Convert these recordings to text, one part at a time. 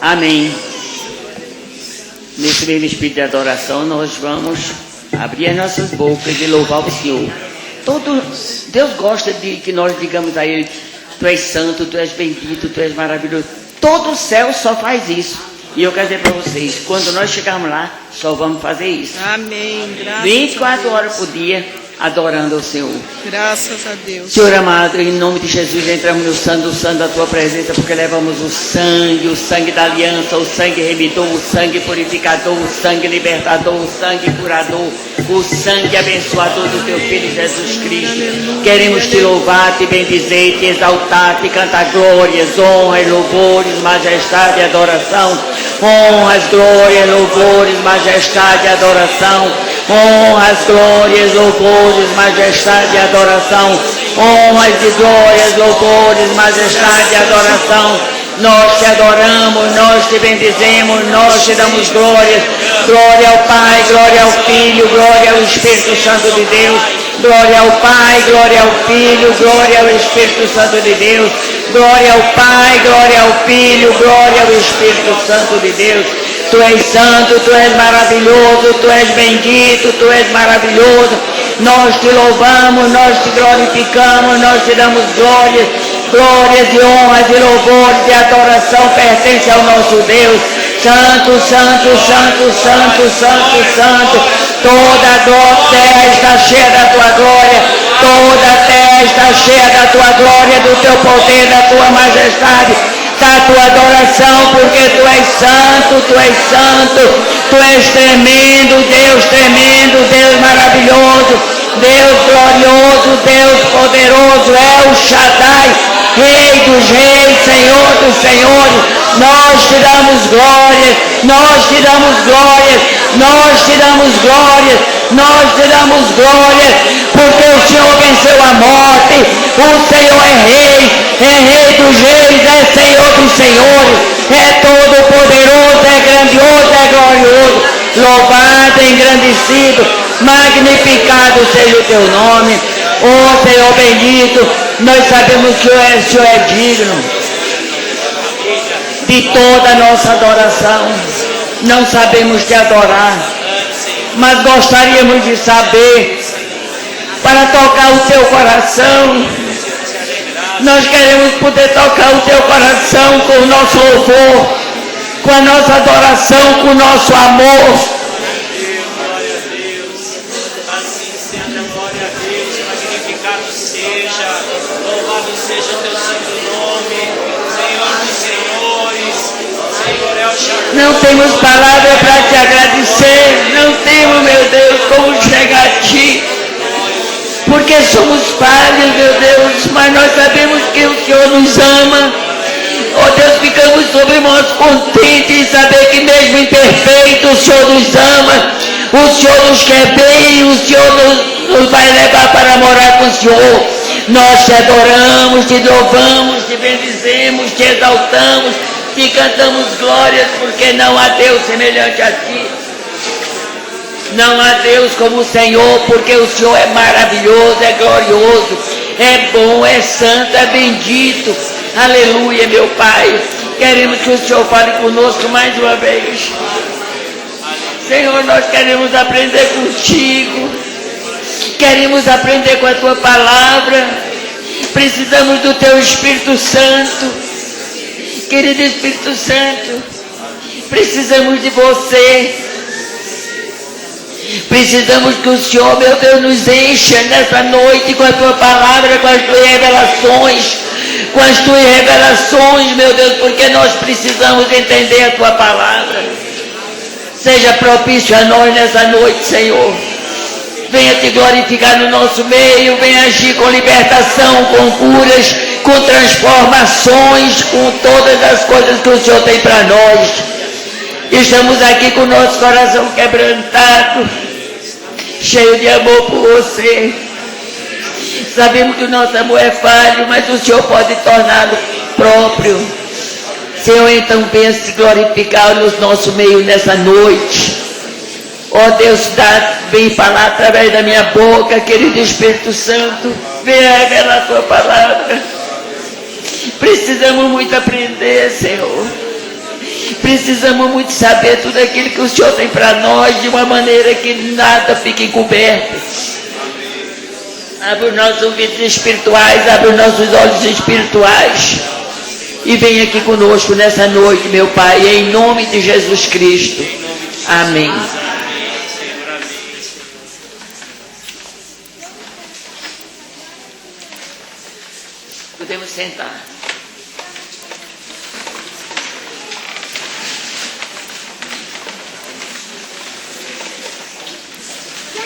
Amém. Nesse mesmo espírito de adoração, nós vamos abrir as nossas bocas e louvar o Senhor. Deus gosta de que nós digamos a Ele: Tu és santo, Tu és bendito, Tu és maravilhoso. Todo o céu só faz isso. E eu quero dizer para vocês, quando nós chegarmos lá, só vamos fazer isso. Amém. Graças 24 horas por dia, adorando ao Senhor. Graças a Deus. Senhor amado, em nome de Jesus, entramos no santo da Tua presença, porque levamos o sangue da aliança, o sangue remidor, o sangue purificador, o sangue libertador, o sangue curador, o sangue abençoador do Teu Filho Jesus Cristo. Queremos Te louvar, Te bendizer, Te exaltar, Te cantar glórias, honras, louvores, majestade e adoração. Honras, glórias, louvores, majestade e adoração. Honras, glórias, louvores, majestade e adoração. Honras e glórias, louvores, majestade e adoração. Nós Te adoramos, nós Te bendizemos, nós Te damos glórias. Glória ao Pai, glória ao Filho, glória ao Espírito Santo de Deus. Glória ao Pai, glória ao Filho, glória ao Espírito Santo de Deus. Glória ao Pai, glória ao Filho, glória ao Espírito Santo de Deus. Tu és santo, Tu és maravilhoso, Tu és bendito, Tu és maravilhoso. Nós Te louvamos, nós Te glorificamos, nós Te damos glórias. Glórias e honras e louvores e adoração pertence ao nosso Deus. Santo, santo, santo, santo, santo, santo. Toda a terra está cheia da Tua glória. Toda a terra está cheia da Tua glória, do Teu poder, da Tua majestade, da Tua adoração, porque Tu és santo, Tu és santo, Tu és tremendo, Deus maravilhoso, Deus glorioso, Deus poderoso, El Shaddai, Rei dos reis, Senhor dos senhores. Nós Te damos glórias, nós Te damos glórias, nós Te damos glórias, nós Te damos glórias, porque o Senhor venceu a morte, o Senhor é Rei dos reis, é Senhor dos senhores, é todo poderoso, é grandioso, é glorioso, louvado, engrandecido, magnificado seja o Teu nome. Ó Senhor bendito, nós sabemos que o Senhor é digno de toda a nossa adoração. Não sabemos Te adorar, mas gostaríamos de saber, para tocar o Teu coração. Nós queremos poder tocar o Teu coração com o nosso louvor, com a nossa adoração, com o nosso amor. Não temos palavra para Te agradecer, não temos, meu Deus, como chegar a Ti, porque somos falhos, meu Deus, mas nós sabemos que o Senhor nos ama. Ó Deus, ficamos sobre nós contentes em saber que mesmo imperfeito o Senhor nos ama, o Senhor nos quer bem, o Senhor nos vai levar para morar com o Senhor. Nós Te adoramos, Te louvamos, Te bendizemos, Te exaltamos, Te cantamos glórias, porque não há Deus semelhante a Ti. Não há Deus como o Senhor, porque o Senhor é maravilhoso, é glorioso, é bom, é santo, é bendito. Aleluia, meu Pai. Queremos que o Senhor fale conosco mais uma vez. Senhor, nós queremos aprender contigo. Queremos aprender com a Tua palavra. Precisamos do Teu Espírito Santo. Querido Espírito Santo, precisamos de Você. Precisamos que o Senhor, meu Deus, nos encha nessa noite com a Tua palavra, com as Tuas revelações, meu Deus, porque nós precisamos entender a Tua palavra. Seja propício a nós nessa noite, Senhor. Venha Te glorificar no nosso meio, venha agir com libertação, com curas, com transformações, com todas as coisas que o Senhor tem para nós. Estamos aqui com o nosso coração quebrantado, cheio de amor por Você. Sabemos que o nosso amor é falho, mas o Senhor pode torná-lo próprio. Senhor, então venha se glorificar no nosso meio nessa noite. Ó Deus, vem falar através da minha boca, querido Espírito Santo. Venha revelar a Tua palavra. Precisamos muito aprender, Senhor. precisamos muito saber tudo aquilo que o Senhor tem para nós, de uma maneira que nada fique encoberto. Abre os nossos ouvidos espirituais, abre os nossos olhos espirituais. E vem aqui conosco nessa noite, meu Pai, em nome de Jesus Cristo. Amém. Podemos sentar.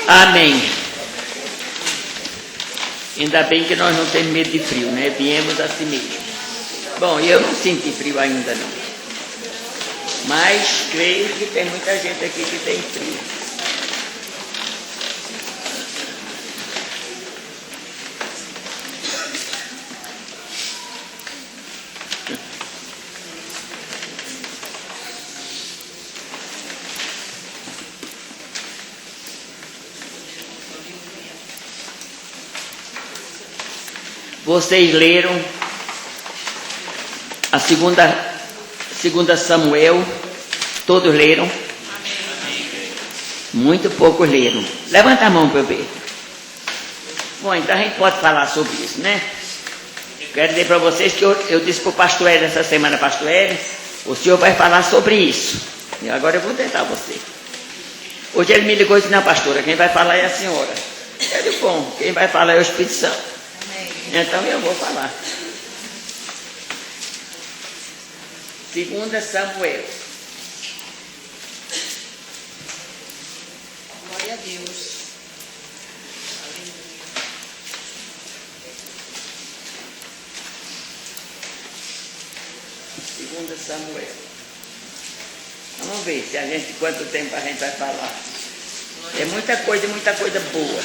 Amém. Ainda bem que nós não temos medo de frio, né? Viemos assim mesmo. Bom, eu não senti frio ainda não. Mas creio que tem muita gente aqui que tem frio. Vocês leram a segunda Samuel, todos leram? Muito poucos leram. Levanta a mão para eu ver. Bom, então a gente pode falar sobre isso, né? Quero dizer para vocês que eu disse para o pastor Hélio essa semana, pastor Hélio, o senhor vai falar sobre isso. E agora eu vou tentar você. Hoje ele me ligou e disse, não, pastora, quem vai falar é a senhora. Eu disse, bom, quem vai falar é o Espírito Santo. Então eu vou falar. 2 Samuel. Glória a Deus. 2 Samuel. Vamos ver se a gente, quanto tempo a gente vai falar. É muita coisa boa.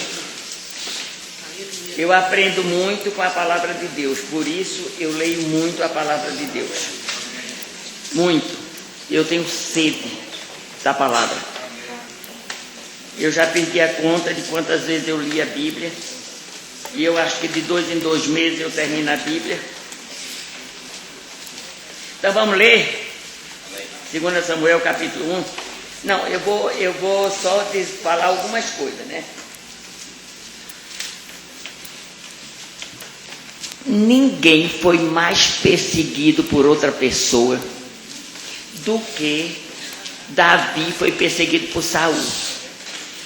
Eu aprendo muito com a palavra de Deus, por isso eu leio muito a palavra de Deus. Muito. Eu tenho sede da palavra. Eu já perdi a conta de quantas vezes eu li a Bíblia. E eu acho que de 2 em 2 meses eu termino a Bíblia. Então vamos ler 2 Samuel capítulo 1. Não, eu vou só falar algumas coisas, né? Ninguém foi mais perseguido por outra pessoa do que Davi foi perseguido por Saul.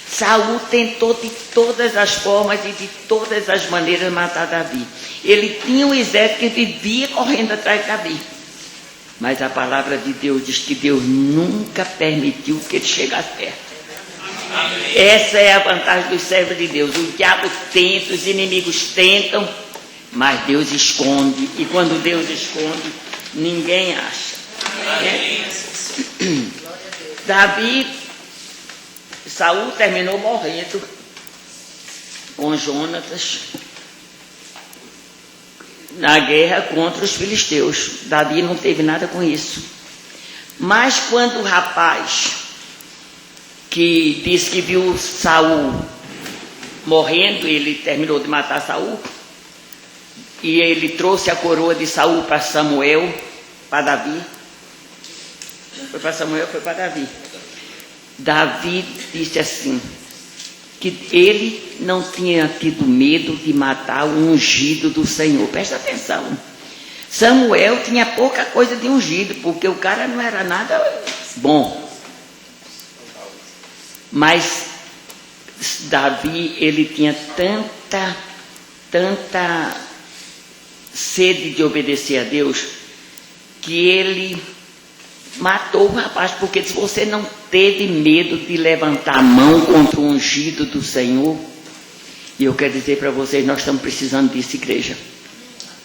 Saul tentou de todas as formas e de todas as maneiras matar Davi. Ele tinha um exército que vivia correndo atrás de Davi. Mas a palavra de Deus diz que Deus nunca permitiu que ele chegasse perto. Amém. Essa é a vantagem dos servos de Deus. O diabo tenta, os inimigos tentam, mas Deus esconde. E quando Deus esconde, ninguém acha. Né? Saul terminou morrendo com Jonatas na guerra contra os filisteus. Davi não teve nada com isso. Mas quando o rapaz que disse que viu Saul morrendo, ele terminou de matar Saul, e ele trouxe a coroa de Saul para Samuel, para Davi. Foi para Samuel, foi para Davi. Davi disse assim, que ele não tinha tido medo de matar o ungido do Senhor. Presta atenção. Samuel tinha pouca coisa de ungido, porque o cara não era nada bom. Mas Davi, ele tinha tanta sede de obedecer a Deus, que ele matou o rapaz, porque se você não teve medo de levantar a mão contra o ungido do Senhor, e eu quero dizer para vocês, nós estamos precisando disso, igreja.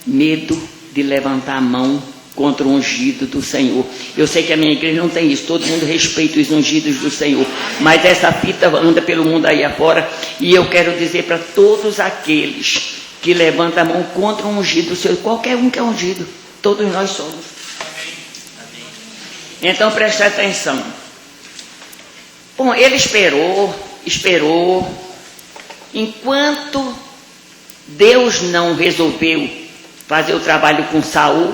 Medo de levantar a mão contra o ungido do Senhor. Eu sei que a minha igreja não tem isso, todo mundo respeita os ungidos do Senhor, mas essa fita anda pelo mundo aí afora, e eu quero dizer para todos aqueles que levantam a mão contra o ungido do Senhor, qualquer um que é ungido, todos nós somos. Então preste atenção. Bom, ele esperou. Enquanto Deus não resolveu fazer o trabalho com Saul,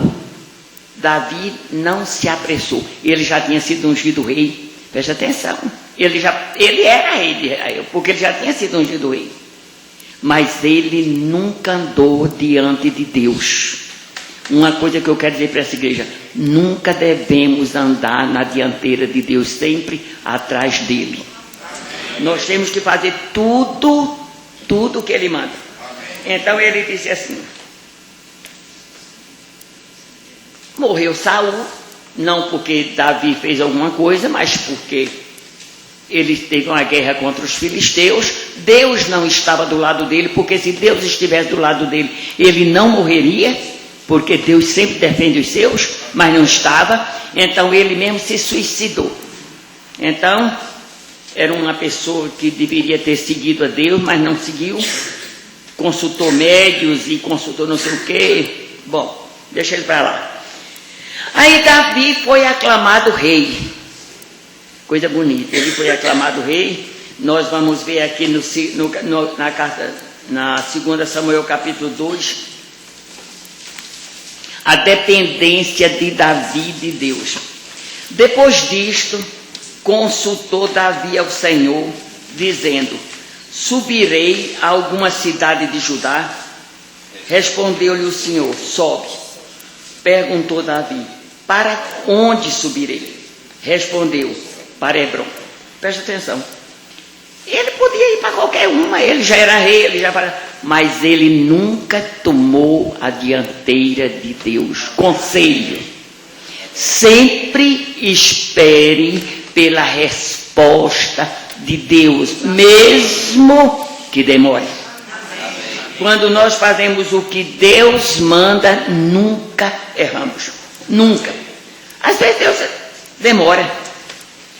Davi não se apressou. Ele já tinha sido ungido rei. Preste atenção. Ele era rei de Israel, porque ele já tinha sido ungido rei. Mas ele nunca andou diante de Deus. Uma coisa que eu quero dizer para essa igreja: nunca devemos andar na dianteira de Deus, sempre atrás dele. Nós temos que fazer tudo que ele manda. Então ele disse assim: morreu Saul, não porque Davi fez alguma coisa, mas porque ele teve uma guerra contra os filisteus. Deus não estava do lado dele, porque se Deus estivesse do lado dele, ele não morreria, porque Deus sempre defende os seus, mas não estava. Então ele mesmo se suicidou. Então era uma pessoa que deveria ter seguido a Deus, mas não seguiu. Consultou médios e consultou não sei o quê. Bom, deixa ele para lá. Aí Davi foi aclamado rei. Coisa bonita, ele foi aclamado rei. Nós vamos ver aqui na carta, na 2 Samuel capítulo 2, a dependência de Davi de Deus. Depois disto, consultou Davi ao Senhor, dizendo: subirei a alguma cidade de Judá? Respondeu-lhe o Senhor: sobe. Perguntou Davi: para onde subirei? Respondeu: para Hebrom. Preste atenção. Ele podia ir para qualquer uma, ele já era rei, mas ele nunca tomou a dianteira de Deus. Conselho: sempre espere pela resposta de Deus, mesmo que demore. Quando nós fazemos o que Deus manda, nunca erramos. Nunca. Às vezes Deus demora.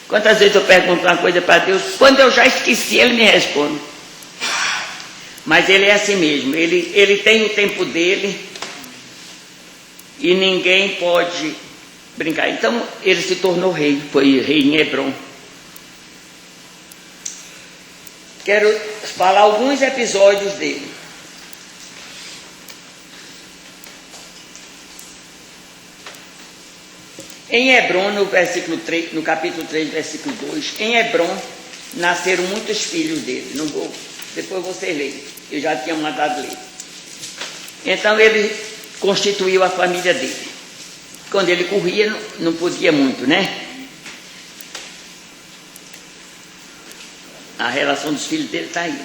Quantas vezes eu pergunto uma coisa para Deus, quando eu já esqueci, Ele me responde. Mas Ele é assim mesmo, Ele tem o tempo dele e ninguém pode brincar. Então ele se tornou rei, foi rei em Hebrom. Quero falar alguns episódios dele. Em Hebrom, no capítulo 3, versículo 2, em Hebrom nasceram muitos filhos dele. Depois você lê, eu já tinha mandado ler. Então ele constituiu a família dele. Quando ele corria, não podia muito, né? A relação dos filhos dele está aí.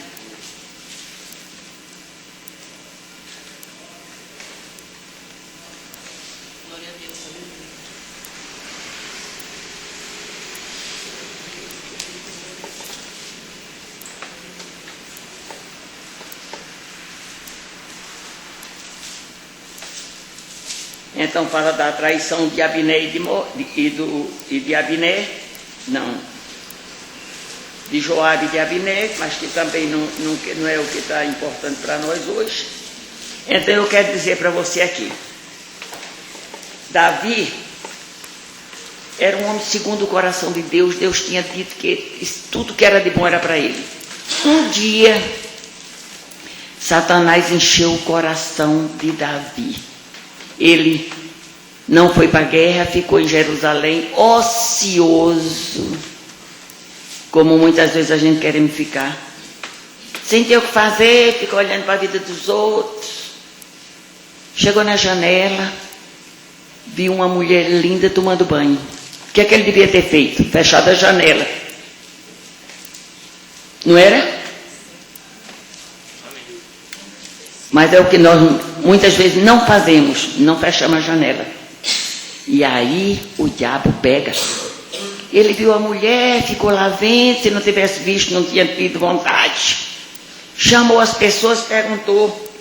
Então fala da traição de Abiné de Joabe e de Abiné, mas que também não é o que está importante para nós hoje. Então eu quero dizer para você aqui, Davi era um homem segundo o coração de Deus. Deus tinha dito que tudo que era de bom era para ele. Um dia Satanás encheu o coração de Davi. Ele não foi para a guerra, ficou em Jerusalém, ocioso, como muitas vezes a gente quer ficar, sem ter o que fazer, fica olhando para a vida dos outros. Chegou na janela, viu uma mulher linda tomando banho. O que é que ele devia ter feito? Fechado a janela. Não era? Mas é o que nós muitas vezes não fazemos, não fechamos a janela. E aí o diabo pega. Ele viu a mulher, ficou lá vendo, se não tivesse visto, não tinha tido vontade. Chamou as pessoas, perguntou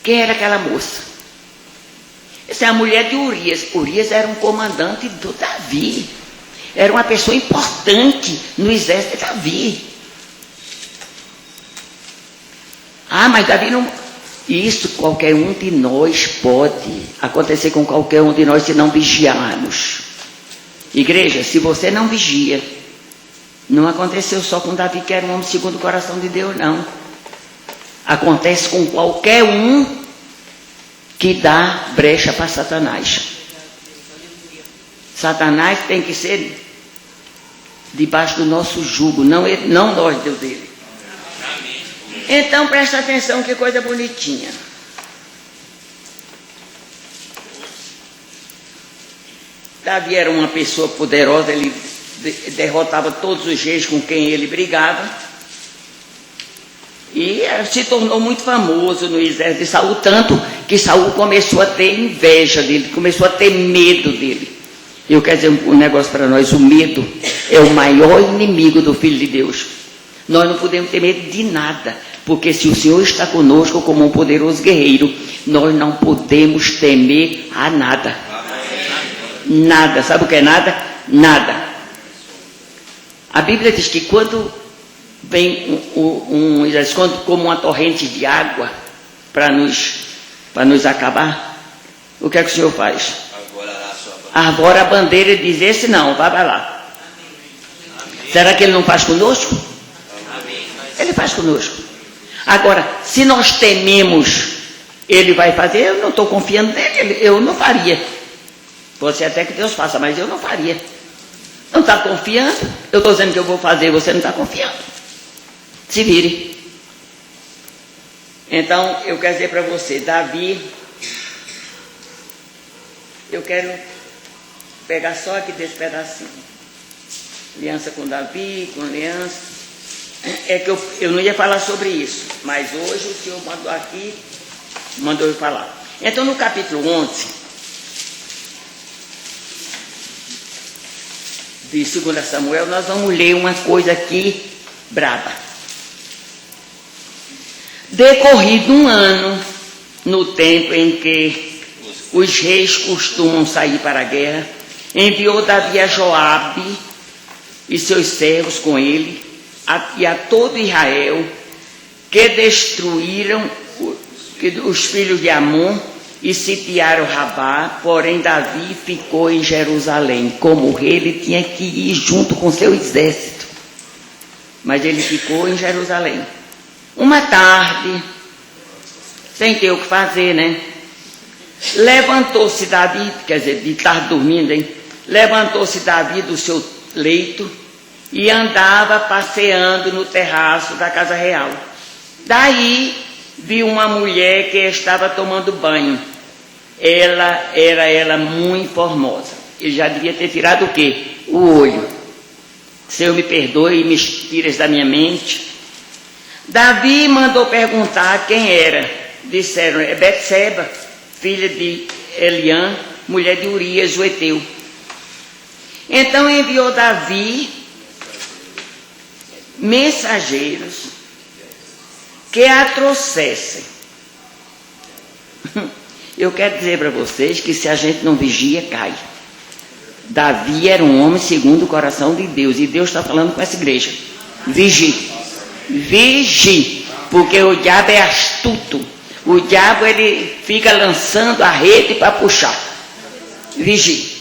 quem era aquela moça. Essa é a mulher de Urias. Urias era um comandante do Davi. Era uma pessoa importante no exército de Davi. Ah, mas Davi não... Isso qualquer um de nós pode acontecer com qualquer um de nós se não vigiarmos. Igreja, se você não vigia, não aconteceu só com Davi, que era um homem segundo o coração de Deus, não. Acontece com qualquer um que dá brecha para Satanás. Satanás tem que ser debaixo do nosso jugo, não nós, Deus dele. Então presta atenção, que coisa bonitinha. Davi era uma pessoa poderosa, ele derrotava todos os reis com quem ele brigava. E se tornou muito famoso no exército de Saul, tanto que Saul começou a ter inveja dele, começou a ter medo dele. Eu quero dizer um negócio para nós: o medo é o maior inimigo do Filho de Deus. Nós não podemos ter medo de nada, porque se o Senhor está conosco como um poderoso guerreiro, nós não podemos temer a nada. Nada. Sabe o que é nada? Nada. A Bíblia diz que quando vem como uma torrente de água para nos acabar, o que é que o Senhor faz? Arvora a bandeira e diz: esse não, vai para lá. Será que Ele não faz conosco? Ele faz conosco. Agora, se nós tememos, Ele vai fazer. Eu não estou confiando nele, eu não faria. Pode ser até que Deus faça, mas eu não faria. Não está confiando? Eu estou dizendo que eu vou fazer, você não está confiando. Se vire. Então, eu quero dizer para você, Davi, eu quero pegar só aqui desse pedacinho. Aliança com Davi, com aliança. É que eu não ia falar sobre isso, mas hoje o Senhor mandou eu falar. Então, no capítulo 11 de 2 Samuel, nós vamos ler uma coisa aqui braba. Decorrido um ano, no tempo em que os reis costumam sair para a guerra, enviou Davi a Joabe e seus servos com ele, e a todo Israel, que destruíram os filhos de Amon e sitiaram Rabá. Porém Davi ficou em Jerusalém. Como rei, ele tinha que ir junto com seu exército, mas ele ficou em Jerusalém. Uma tarde, sem ter o que fazer, né? Levantou-se Davi, quer dizer, de tarde dormindo, hein? Levantou-se Davi do seu leito e andava passeando no terraço da casa real. Daí viu uma mulher que estava tomando banho. Ela muito formosa. Ele já devia ter tirado o quê? O olho. Senhor, me perdoe e me tires da minha mente. Davi mandou perguntar quem era. Disseram: é Betseba, filha de Eliã, mulher de Urias, o heteu. Então enviou Davi mensageiros que a trouxessem. Eu quero dizer para vocês que se a gente não vigia, cai. Davi era um homem segundo o coração de Deus, e Deus está falando com essa igreja: vigie, vigie, porque o diabo é astuto. O diabo, ele fica lançando a rede para puxar. Vigie.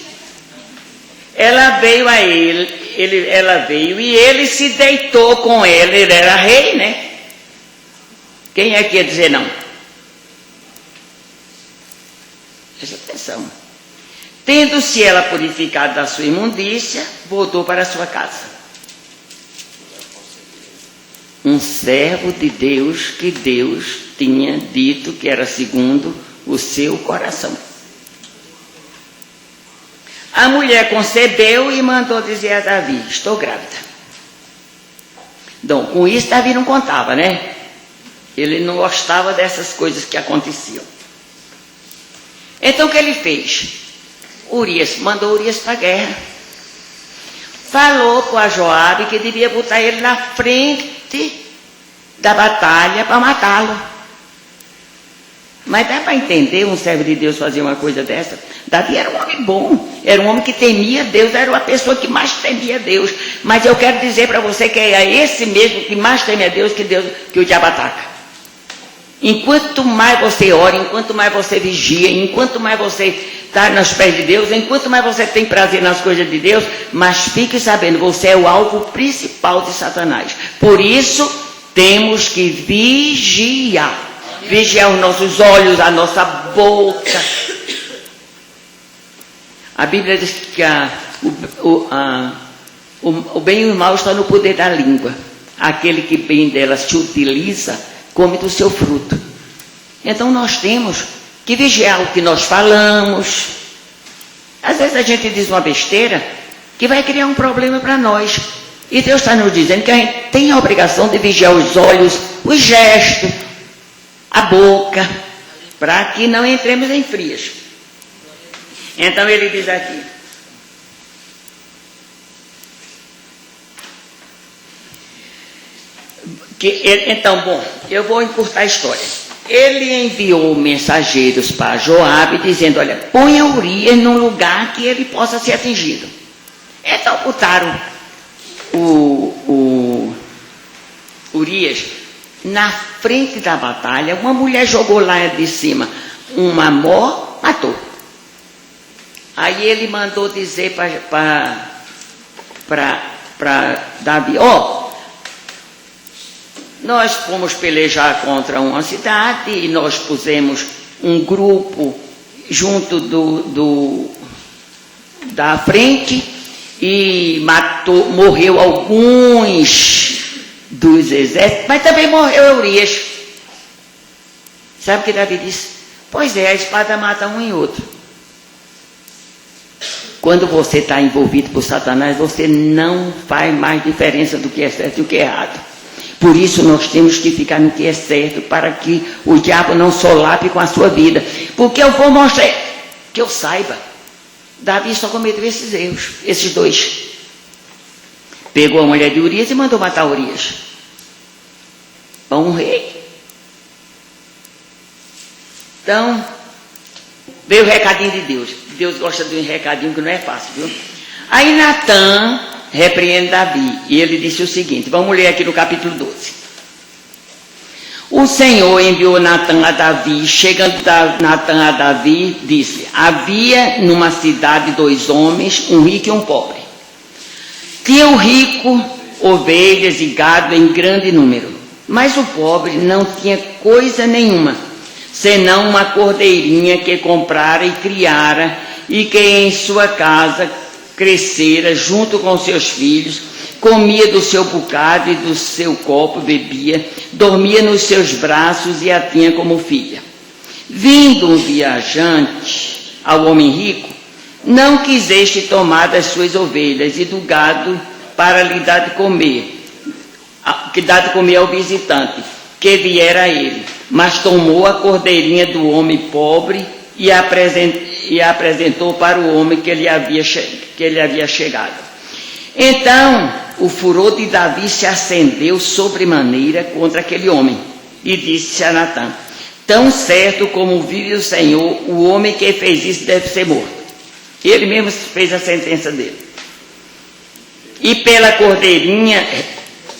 Ela veio a ela veio e ele se deitou com ela. Ele era rei, né? Quem é que ia dizer não? Presta atenção. Tendo-se ela purificado da sua imundícia, voltou para a sua casa. Um servo de Deus, que Deus tinha dito que era segundo o seu coração. A mulher concebeu e mandou dizer a Davi: estou grávida. Então, com isso Davi não contava, né? Ele não gostava dessas coisas que aconteciam. Então o que ele fez? Mandou Urias para a guerra. Falou para Joabe que devia botar ele na frente da batalha para matá-lo. Mas dá para entender um servo de Deus fazer uma coisa dessa? Davi era um homem bom, era um homem que temia Deus, era uma pessoa que mais temia Deus. Mas eu quero dizer para você que é esse mesmo que mais teme a Deus que o diabo ataca. Enquanto mais você ora, enquanto mais você vigia, enquanto mais você está nos pés de Deus, enquanto mais você tem prazer nas coisas de Deus, mas fique sabendo, você é o alvo principal de Satanás. Por isso, temos que vigiar. Vigiar os nossos olhos, a nossa boca. A Bíblia diz que o bem e o mal está no poder da língua. Aquele que bem dela se utiliza, come do seu fruto. Então nós temos que vigiar o que nós falamos. Às vezes a gente diz uma besteira que vai criar um problema para nós. E Deus está nos dizendo que a gente tem a obrigação de vigiar os olhos, os gestos, a boca, para que não entremos em frias. Então ele diz aqui: eu vou encurtar a história. Ele enviou mensageiros para Joabe dizendo: olha, ponha Urias num lugar que ele possa ser atingido. Então botaram o Urias na frente da batalha. Uma mulher jogou lá de cima uma mó, matou. Aí ele mandou dizer para Davi: nós fomos pelejar contra uma cidade e nós pusemos um grupo junto da frente e morreu alguns dos exércitos, mas também morreu Urias. Sabe o que Davi disse? Pois é, a espada mata um e outro. Quando você está envolvido por Satanás, você não faz mais diferença do que é certo e o que é errado. Por isso nós temos que ficar no que é certo, para que o diabo não solape com a sua vida. Porque eu vou mostrar, que eu saiba, Davi só cometeu esses erros, esses dois. Pegou a mulher de Urias e mandou matar Urias. Um rei. Então, veio o recadinho de Deus. Deus gosta de um recadinho que não é fácil, viu? Aí Natã repreende Davi, e ele disse o seguinte, vamos ler aqui no capítulo 12. O Senhor enviou Natã a Davi. Chegando Natã a Davi, disse: havia numa cidade 2 homens, um rico e um pobre. Tinha o rico ovelhas e gado em grande número, mas o pobre não tinha coisa nenhuma, senão uma cordeirinha que comprara e criara, e que em sua casa crescera junto com seus filhos, comia do seu bocado e do seu copo bebia, dormia nos seus braços e a tinha como filha. Vindo um viajante ao homem rico, não quiseste tomar das suas ovelhas e do gado para lhe dar de comer, que dá de comer ao visitante, que viera a ele, mas tomou a cordeirinha do homem pobre e apresentou para o homem que lhe havia chegado. Então o furor de Davi se acendeu sobremaneira contra aquele homem, e disse a Natã: tão certo como vive o Senhor, o homem que fez isso deve ser morto. Ele mesmo fez a sentença dele. E pela cordeirinha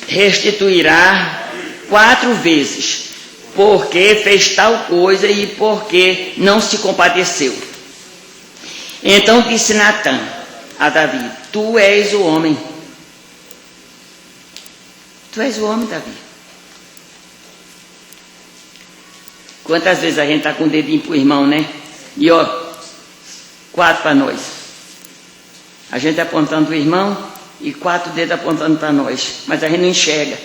restituirá 4 vezes, porque fez tal coisa e porque não se compadeceu. Então disse Natã a Davi: tu és o homem. Tu és o homem, Davi. Quantas vezes a gente está com o dedinho para o irmão, né? E 4 para nós. A gente apontando o irmão e 4 dedos apontando para nós. Mas a gente não enxerga.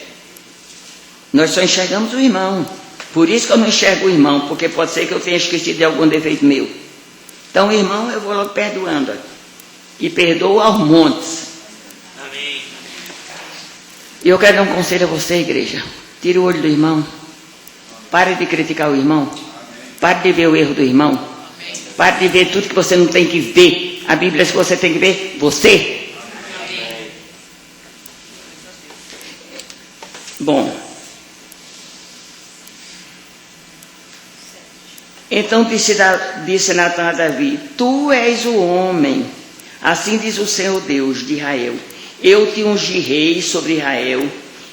Nós só enxergamos o irmão. Por isso que eu não enxergo o irmão, porque pode ser que eu tenha esquecido de algum defeito meu. Então o irmão eu vou logo perdoando. E perdoo aos montes. Amém. E eu quero dar um conselho a você, igreja. Tire o olho do irmão. Pare de criticar o irmão. Pare de ver o erro do irmão. Pare de ver tudo que você não tem que ver. A Bíblia diz que você tem que ver você. Bom. Então disse Natã a Davi: tu és o homem. Assim diz o Senhor Deus de Israel: eu te ungi rei sobre Israel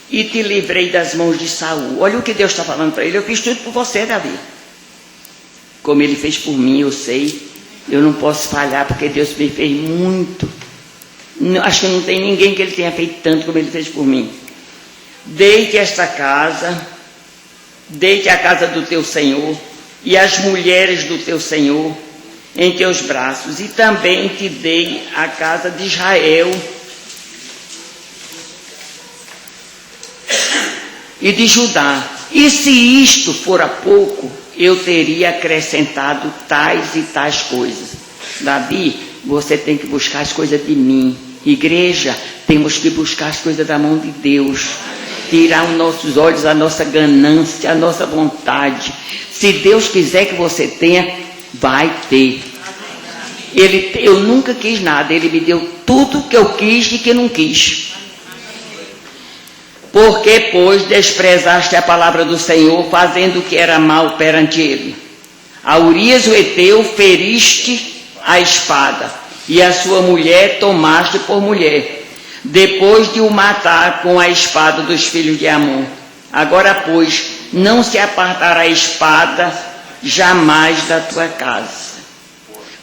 e te livrei das mãos de Saul. Olha o que Deus está falando para ele: eu fiz tudo por você, Davi. Como ele fez por mim, eu sei. Eu não posso falhar, porque Deus me fez muito. Acho que não tem ninguém que ele tenha feito tanto como ele fez por mim. Deite esta casa, deite a casa do teu Senhor e as mulheres do teu Senhor, em teus braços, e também te dei a casa de Israel e de Judá. E se isto fora pouco, eu teria acrescentado tais e tais coisas. Davi, você tem que buscar as coisas de mim. Igreja, temos que buscar as coisas da mão de Deus. Tirar os nossos olhos, a nossa ganância, a nossa vontade. Se Deus quiser que você tenha, vai ter. Eu nunca quis nada, Ele me deu tudo que eu quis e que não quis. Porque, pois, desprezaste a palavra do Senhor, fazendo o que era mal perante Ele. A Urias o Heteu feriste a espada, e a sua mulher tomaste por mulher, depois de o matar com a espada dos filhos de Amon. Agora, pois, não se apartará a espada jamais da tua casa,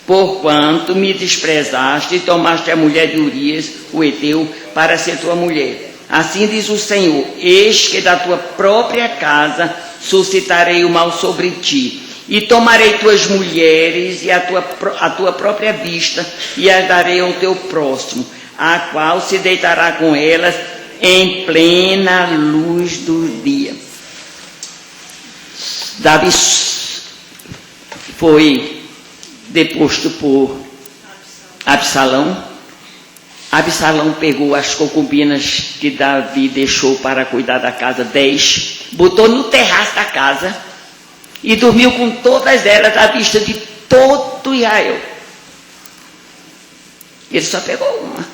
porquanto me desprezaste e tomaste a mulher de Urias o Heteu para ser tua mulher. Assim diz o Senhor: eis que da tua própria casa suscitarei o mal sobre ti, e tomarei tuas mulheres e a tua própria vista, e as darei ao teu próximo, a qual se deitará com elas em plena luz do dia. Davi foi deposto por Absalão. Absalão pegou as concubinas que Davi deixou para cuidar da casa, 10, botou no terraço da casa e dormiu com todas elas à vista de todo Israel. Ele só pegou uma.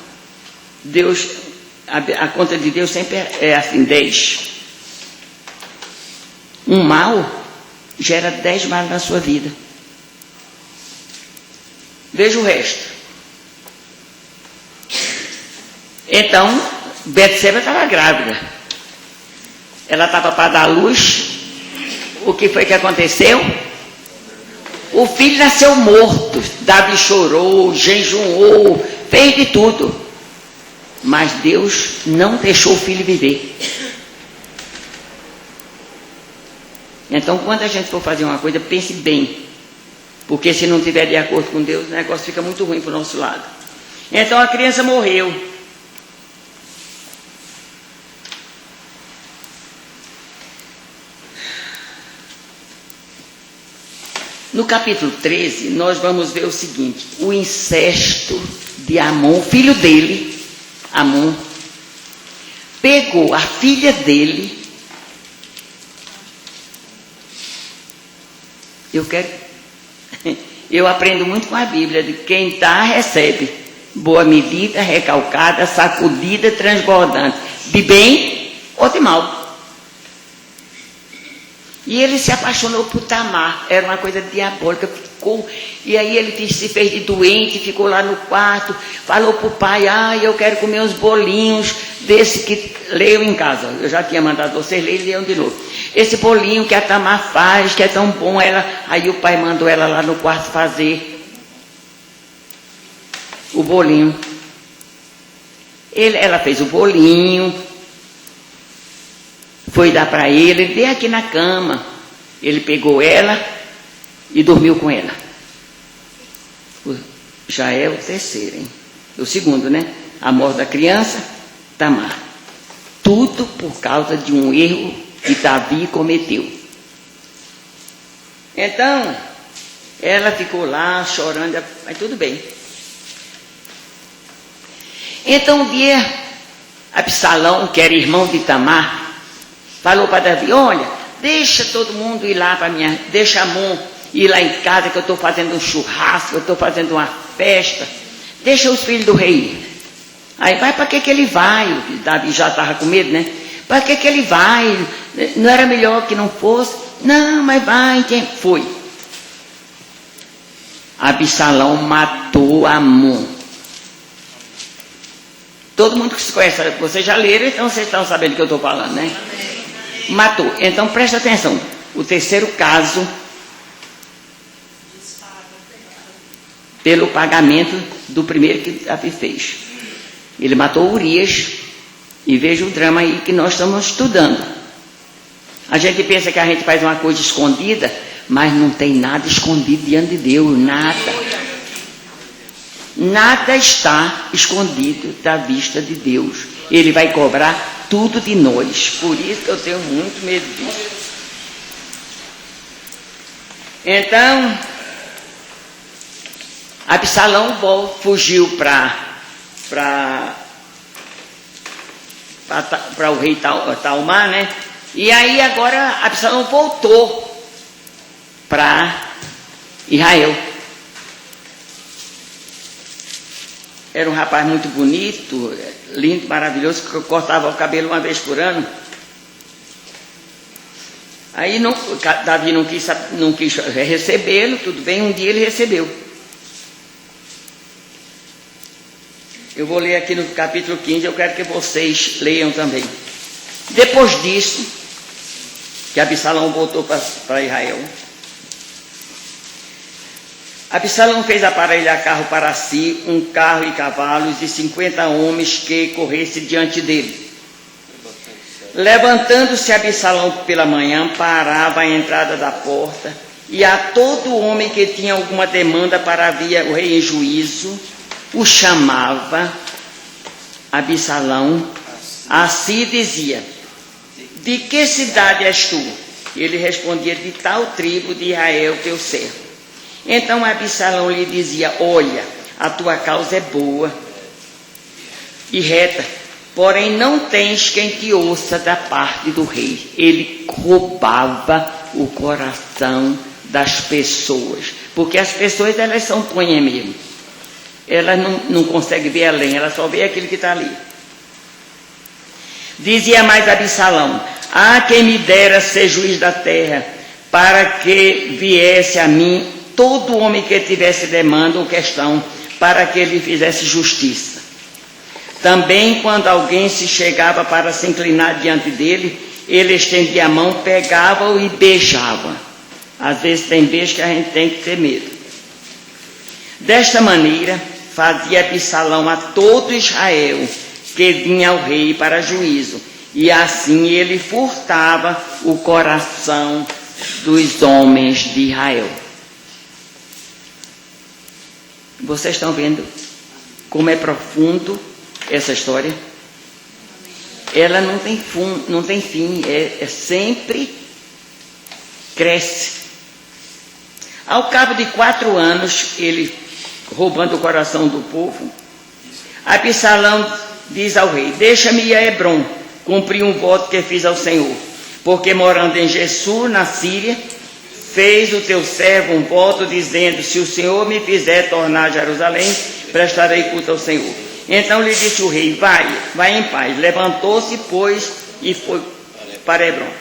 Deus, a conta de Deus sempre é assim, 10. Um mal gera 10 males na sua vida. Veja o resto. Então, Betseba estava grávida. Ela estava para dar luz. O que foi que aconteceu? O filho nasceu morto. Davi chorou, jejuou, fez de tudo. Mas Deus não deixou o filho viver. Então, quando a gente for fazer uma coisa, pense bem. Porque se não estiver de acordo com Deus, o negócio fica muito ruim para o nosso lado. Então, a criança morreu. No capítulo 13, nós vamos ver o seguinte: o incesto de Amon, filho dele, Amon, pegou a filha dele. Eu aprendo muito com a Bíblia, de quem dá, recebe. Boa medida, recalcada, sacudida, transbordante, de bem ou de mal. E ele se apaixonou por Tamar, era uma coisa diabólica, e aí ele se fez de doente, ficou lá no quarto, falou para o pai: eu quero comer uns bolinhos desse que leiam em casa. Eu já tinha mandado vocês lerem e leiam de novo. Esse bolinho que a Tamar faz, que é tão bom. Aí o pai mandou ela lá no quarto fazer o bolinho. Ela fez o bolinho, foi dar para ele dê aqui na cama. Ele pegou ela e dormiu com ela. Já é o terceiro, hein? O segundo, né? A morte da criança, Tamar. Tudo por causa de um erro que Davi cometeu. Então, ela ficou lá chorando, mas tudo bem. Então, um dia, Absalão, que era irmão de Tamar, falou para Davi: olha, deixa todo mundo ir lá para deixa Amon ir lá em casa, que eu estou fazendo um churrasco, eu estou fazendo uma festa, deixa os filhos do rei. Aí vai, para que ele vai? Davi já estava com medo, né? Para que ele vai? Não era melhor que não fosse? Não, mas vai. Foi. Absalão matou Amon. Todo mundo que se conhece, vocês já leram, então vocês estão sabendo o que eu estou falando, né? Matou. Então presta atenção. O terceiro caso, pelo pagamento do primeiro que Davi fez. Ele matou Urias. E veja o drama aí que nós estamos estudando. A gente pensa que a gente faz uma coisa escondida, Mas não tem nada escondido diante de Deus, nada. Nada está escondido da vista de Deus. Ele vai cobrar tudo de nós. Por isso que eu tenho muito medo disso. Então, Absalão fugiu para o rei Talmar, né? E aí agora Absalão voltou para Israel. Era um rapaz muito bonito, lindo, maravilhoso, que cortava o cabelo uma vez por ano. Aí Davi não quis recebê-lo, tudo bem, um dia ele recebeu. Eu vou ler aqui no capítulo 15, eu quero que vocês leiam também. Depois disso, que Absalão voltou para Israel, Absalão fez aparelhar carro para si, um carro e cavalos, e 50 homens que corressem diante dele. Levantando-se Absalão pela manhã, parava à entrada da porta, e a todo homem que tinha alguma demanda para vir o rei em juízo, o chamava. Absalão assim dizia: de que cidade és tu? Ele respondia: de tal tribo de Israel, teu servo. Então Absalão lhe dizia: olha, a tua causa é boa e reta, porém não tens quem te ouça da parte do rei. Ele roubava o coração das pessoas, porque as pessoas, elas são tonhas mesmo. Elas não conseguem ver além, elas só vê aquilo que está ali. Dizia mais Absalão: ah, quem me dera ser juiz da terra, para que viesse a mim todo homem que tivesse demanda ou questão, para que ele fizesse justiça. Também quando alguém se chegava para se inclinar diante dele, ele estendia a mão, pegava-o e beijava. Às vezes tem beijo que a gente tem que ter medo. Desta maneira fazia Absalão a todo Israel que vinha ao rei para juízo, e assim ele furtava o coração dos homens de Israel. Vocês estão vendo como é profundo essa história? Ela não tem fim, é sempre cresce. Ao cabo de 4 anos, ele roubando o coração do povo, Absalão diz ao rei: deixa-me ir a Hebrom, cumprir um voto que fiz ao Senhor, porque morando em Gessur, na Síria, fez o teu servo um voto, dizendo: se o Senhor me fizer tornar a Jerusalém, prestarei culto ao Senhor. Então lhe disse o rei: vai em paz. Levantou-se, pois, e foi para Hebrom.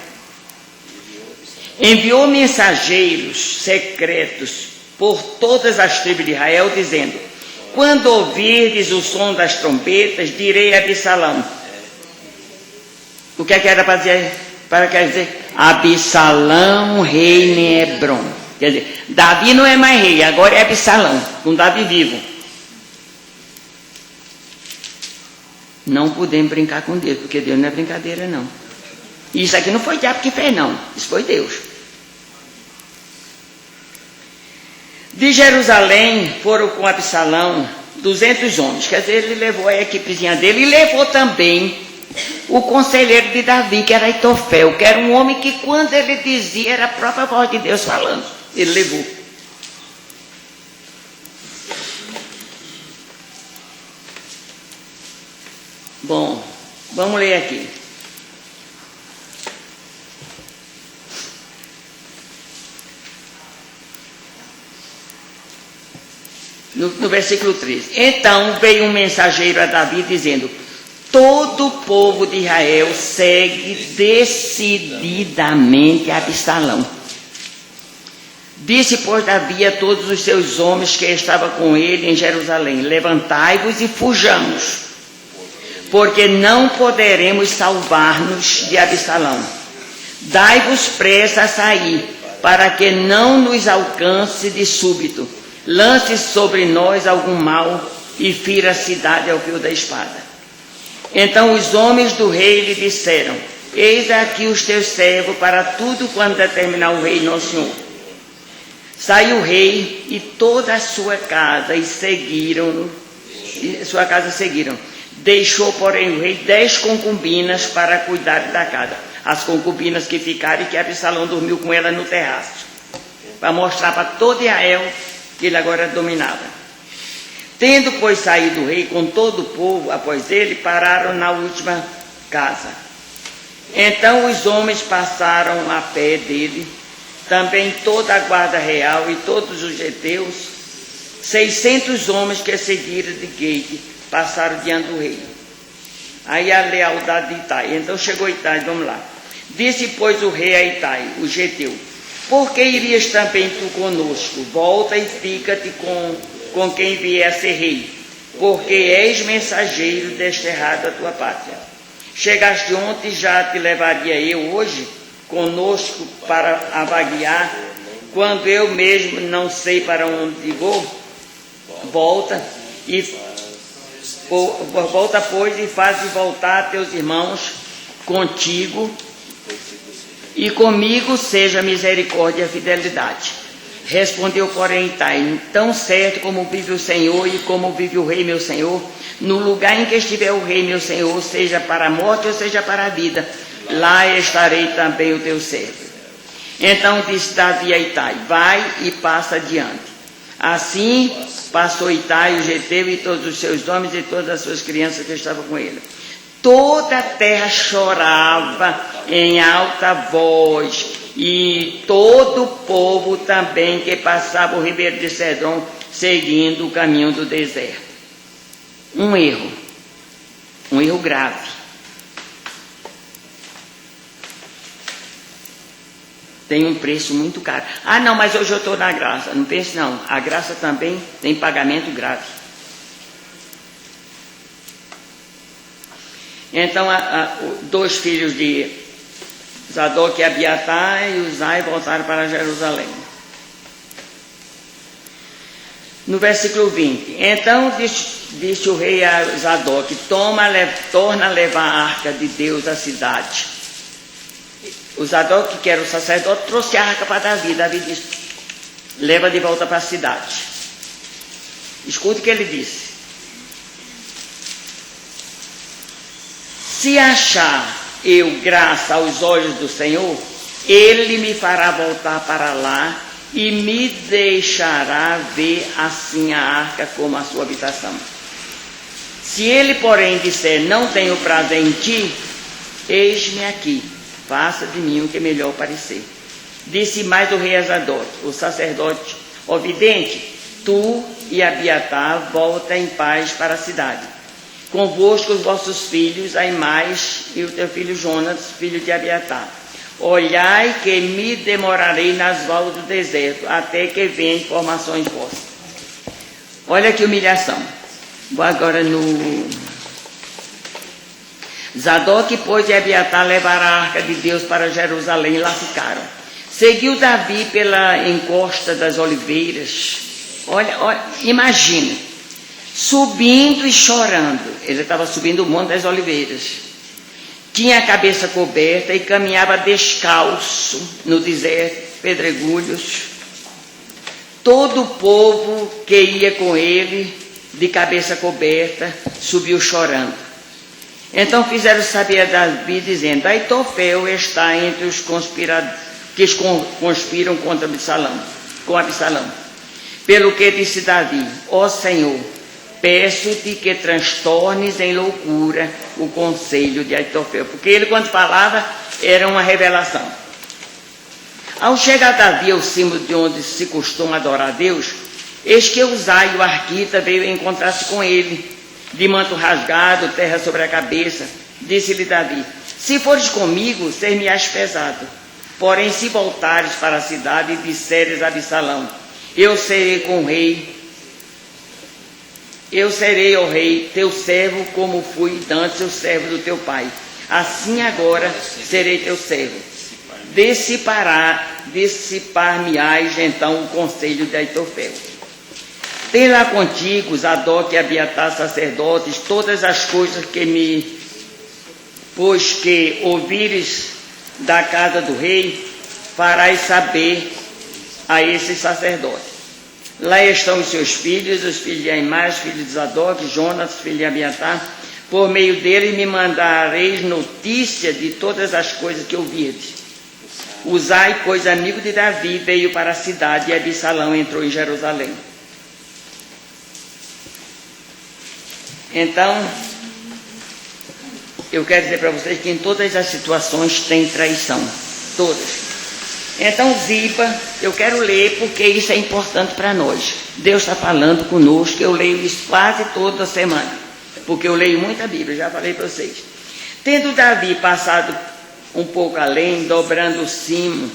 Enviou mensageiros secretos por todas as tribos de Israel, dizendo: quando ouvirdes o som das trombetas, direi a Absalão. O que é que era para quer dizer? Absalão reina em Hebrom. Quer dizer, Davi não é mais rei, agora é Absalão, com Davi vivo. Não podemos brincar com Deus, porque Deus não é brincadeira, não. Isso aqui não foi o diabo que fez, não. Isso foi Deus. De Jerusalém foram com Absalão 200 homens. Quer dizer, ele levou a equipezinha dele e levou também o conselheiro de Davi, que era Aitofel, que era um homem que, quando ele dizia, era a própria voz de Deus falando. Ele levou. Bom, vamos ler aqui. No versículo 13. Então veio um mensageiro a Davi dizendo: todo o povo de Israel segue decididamente Absalão. Disse, pois, Davi a todos os seus homens que estavam com ele em Jerusalém: levantai-vos e fujamos, porque não poderemos salvar-nos de Absalão. Dai-vos pressa a sair, para que não nos alcance de súbito, lance sobre nós algum mal e fira a cidade ao fio da espada. Então os homens do rei lhe disseram: eis aqui os teus servos para tudo quanto determinar o rei nosso senhor. Saiu o rei e toda a sua casa e seguiram. Deixou, porém, o rei 10 concubinas para cuidar da casa. As concubinas que ficaram e que Absalão dormiu com ela no terraço, para mostrar para todo Israel que ele agora dominava. Tendo, pois, saído o rei com todo o povo após ele, pararam na última casa. Então os homens passaram a pé dele, também toda a guarda real e todos os heteus, 600 homens que seguiram de Gate, passaram diante do rei. Aí a lealdade de Itai. Então chegou Itai, vamos lá. Disse, pois, o rei a Itai, o geteu: por que irias também tu conosco? Volta e fica-te com quem vier a ser rei, porque és mensageiro desterrado da tua pátria. Chegaste ontem, já te levaria eu hoje conosco para avaguear, quando eu mesmo não sei para onde vou? Volta, pois, e faze voltar teus irmãos contigo, e comigo seja misericórdia e fidelidade. Respondeu, porém, Itai: tão certo como vive o Senhor e como vive o rei meu senhor, no lugar em que estiver o rei meu senhor, seja para a morte ou seja para a vida, lá estarei também o teu servo. Então disse Davi a Itai: vai e passa adiante. Assim passou Itai, o geteu, e todos os seus homens e todas as suas crianças que estavam com ele. Toda a terra chorava em alta voz, e todo o povo também que passava o ribeiro de Cedron, seguindo o caminho do deserto. Um erro grave. Tem um preço muito caro. Ah, não, mas hoje eu estou na graça. Não pense não, a graça também tem pagamento grave. Então, dois filhos de Zadok e Abiatar e Uzai voltaram para Jerusalém. No versículo 20: então disse o rei a Zadok: torna a levar a arca de Deus à cidade. O Zadok, que era o sacerdote, trouxe a arca para Davi. Davi disse: leva de volta para a cidade. Escute o que ele disse: se achar eu graça aos olhos do Senhor, ele me fará voltar para lá e me deixará ver assim a arca como a sua habitação. Se ele, porém, disser: não tenho prazer em ti, eis-me aqui, faça de mim o que melhor parecer. Disse mais o rei a Zadok, o sacerdote: ó vidente, tu e Abiatar volta em paz para a cidade. Convosco os vossos filhos, Aimais e o teu filho Jonas, filho de Abiatar. Olhai que me demorarei nas valdas do deserto, até que venha informações vossas. Olha que humilhação. Vou agora no... Zadok, pois, e Abiatar levaram a arca de Deus para Jerusalém, e lá ficaram. Seguiu Davi pela encosta das oliveiras. Olha, imagine, subindo e chorando. Ele estava subindo o Monte das Oliveiras. Tinha a cabeça coberta e caminhava descalço no deserto, pedregulhos. Todo o povo que ia com ele, de cabeça coberta, subiu chorando. Então fizeram saber a Davi, dizendo: Aitofel está entre os que conspiram contra Absalão. Pelo que disse Davi: ó Senhor, peço-te que transtornes em loucura o conselho de Aitofel. Porque ele, quando falava, era uma revelação. Ao chegar Davi ao cimo de onde se costuma adorar a Deus, eis que Uzai, o arquita, veio encontrar-se com ele, de manto rasgado, terra sobre a cabeça. Disse-lhe Davi: se fores comigo, ser-me-ás pesado. Porém, se voltares para a cidade e disseres a Absalão: eu serei com o rei, eu serei, ó rei, teu servo, como fui dantes o servo do teu pai. Assim agora serei teu servo. Dissipar-me-ás então o conselho de Aitofel. Tem lá contigo, Zadok e Abiatar, sacerdotes, todas as coisas pois que ouvires da casa do rei, farás saber a esse sacerdote. Lá estão os seus filhos, os filhos de Aimás, filho de Zadok, Jonas, filho de Abiatar. Por meio dele me mandareis notícia de todas as coisas que ouvirdes. Uzai, pois amigo de Davi, veio para a cidade e Absalão entrou em Jerusalém. Então, eu quero dizer para vocês que em todas as situações tem traição. Todas. Então, Ziba, eu quero ler porque isso é importante para nós. Deus está falando conosco, eu leio isso quase toda semana, porque eu leio muita Bíblia, já falei para vocês. Tendo Davi passado um pouco além, dobrando o cimo,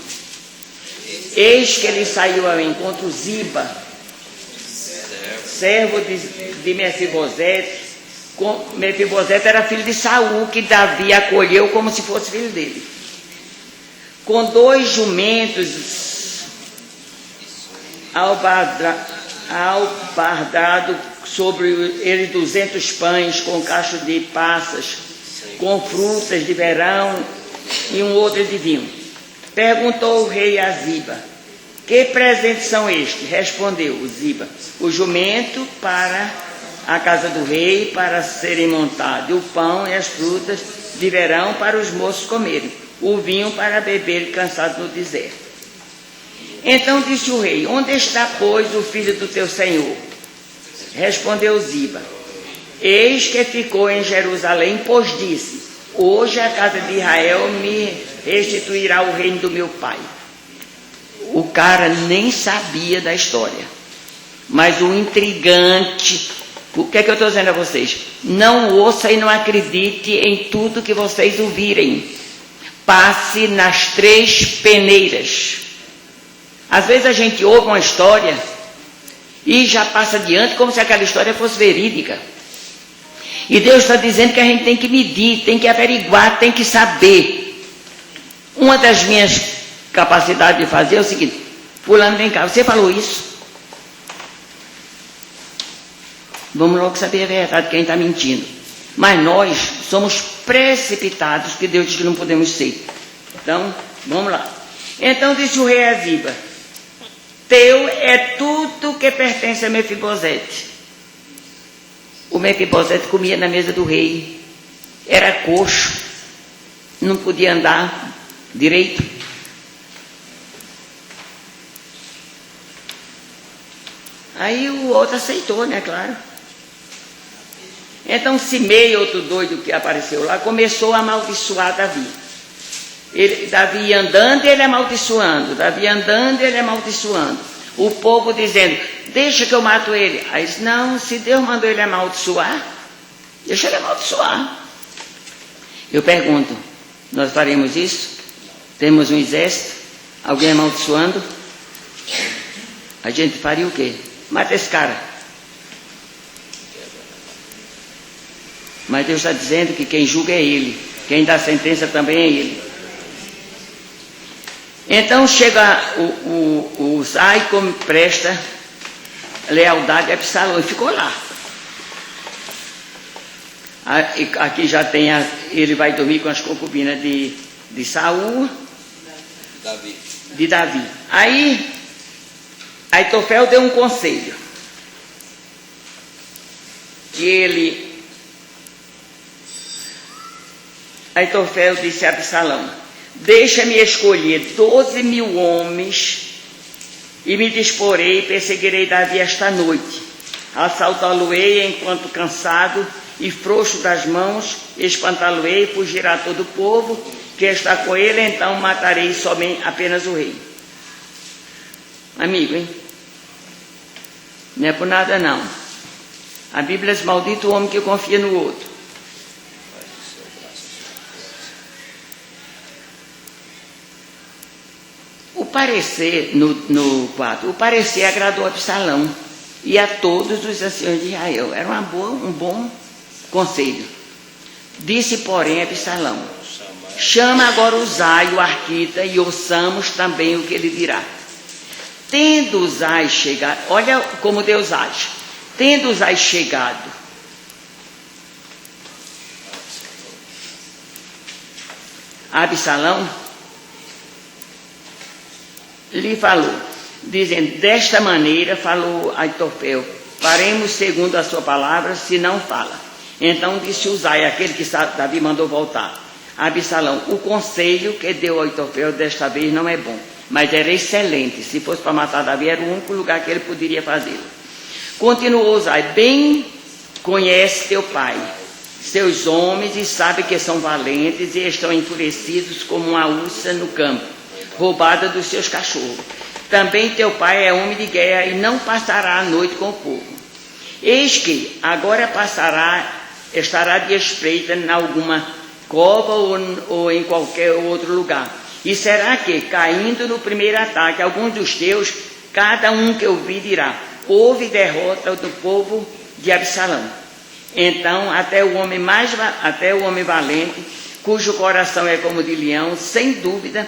eis que ele saiu ao encontro Ziba, servo de Mefibosete. Mefibosete era filho de Saul, que Davi acolheu como se fosse filho dele. Com 2 jumentos albardado sobre ele 200 pães, com cacho de passas, com frutas de verão e um outro de vinho. Perguntou o rei a Ziba: que presentes são estes? Respondeu Ziba: o jumento para a casa do rei, para serem montados, e o pão e as frutas de verão para os moços comerem, o vinho para beber cansado no deserto. Então disse o rei: onde está, pois, o filho do teu senhor? Respondeu Ziba: eis que ficou em Jerusalém, pois disse: hoje a casa de Israel me restituirá o reino do meu pai. O cara nem sabia da história, mas o intrigante, o que é que eu estou dizendo a vocês? Não ouça e não acredite em tudo que vocês ouvirem. Passe nas 3 peneiras. Às vezes a gente ouve uma história e já passa adiante como se aquela história fosse verídica. E Deus está dizendo que a gente tem que medir, tem que averiguar, tem que saber. Uma das minhas capacidades de fazer é o seguinte: fulano, vem cá, você falou isso? Vamos logo saber a verdade, quem está mentindo. Mas nós somos precipitados, que Deus diz que não podemos ser. Então, vamos lá. Então disse o rei a Ziba: teu é tudo que pertence a Mefibosete. O Mefibosete comia na mesa do rei, era coxo, não podia andar direito. Aí o outro aceitou, né, claro. Então Simei, outro doido que apareceu lá, começou a amaldiçoar Davi. Davi ia andando e ele amaldiçoando, Davi andando e ele amaldiçoando. O povo dizendo: deixa que eu mato ele. Aí disse: não, se Deus mandou ele amaldiçoar, deixa ele amaldiçoar. Eu pergunto: nós faremos isso? Temos um exército, alguém amaldiçoando? A gente faria o quê? Mata esse cara. Mas Deus está dizendo que quem julga é Ele, quem dá sentença também é Ele. Então chega o Uzai, como presta lealdade a Absalão, e ficou lá. Aqui já tem, ele vai dormir com as concubinas de Saul, de Davi. Aí Aitofel deu um conselho, que Aitofel disse a Absalão: deixa-me escolher 12.000 homens e me disporei e perseguirei Davi esta noite. Assaltá-lo-ei enquanto cansado e frouxo das mãos, espantá-lo-ei, fugirá todo o povo que está com ele, então matarei somente apenas o rei. Amigo, hein? Não é por nada não. A Bíblia diz: maldito o homem que confia no outro. O parecer, no 4, o parecer agradou a Absalão e a todos os anciãos de Israel. Era um bom conselho. Disse, porém, Absalão: chama agora Uzai, o arquita, e ouçamos também o que ele dirá. Tendo Uzai chegado, olha como Deus age. Tendo Uzai chegado, Absalão lhe falou: dizendo: desta maneira falou Aitofel, faremos segundo a sua palavra, se não fala. Então disse Uzai, aquele que Davi mandou voltar, a Absalão: o conselho que deu Aitofel desta vez não é bom, mas era excelente. Se fosse para matar Davi, era o único lugar que ele poderia fazê-lo. Continuou Uzai: bem conhece teu pai, seus homens, e sabe que são valentes e estão enfurecidos como uma ursa no campo, roubada dos seus cachorros. Também teu pai é homem de guerra e não passará a noite com o povo. Eis que agora estará de espreita em alguma cova ou em qualquer outro lugar. E será que, caindo no primeiro ataque, alguns dos teus, cada um que ouvir dirá: houve derrota do povo de Absalão. Então até o homem valente, cujo coração é como de leão, sem dúvida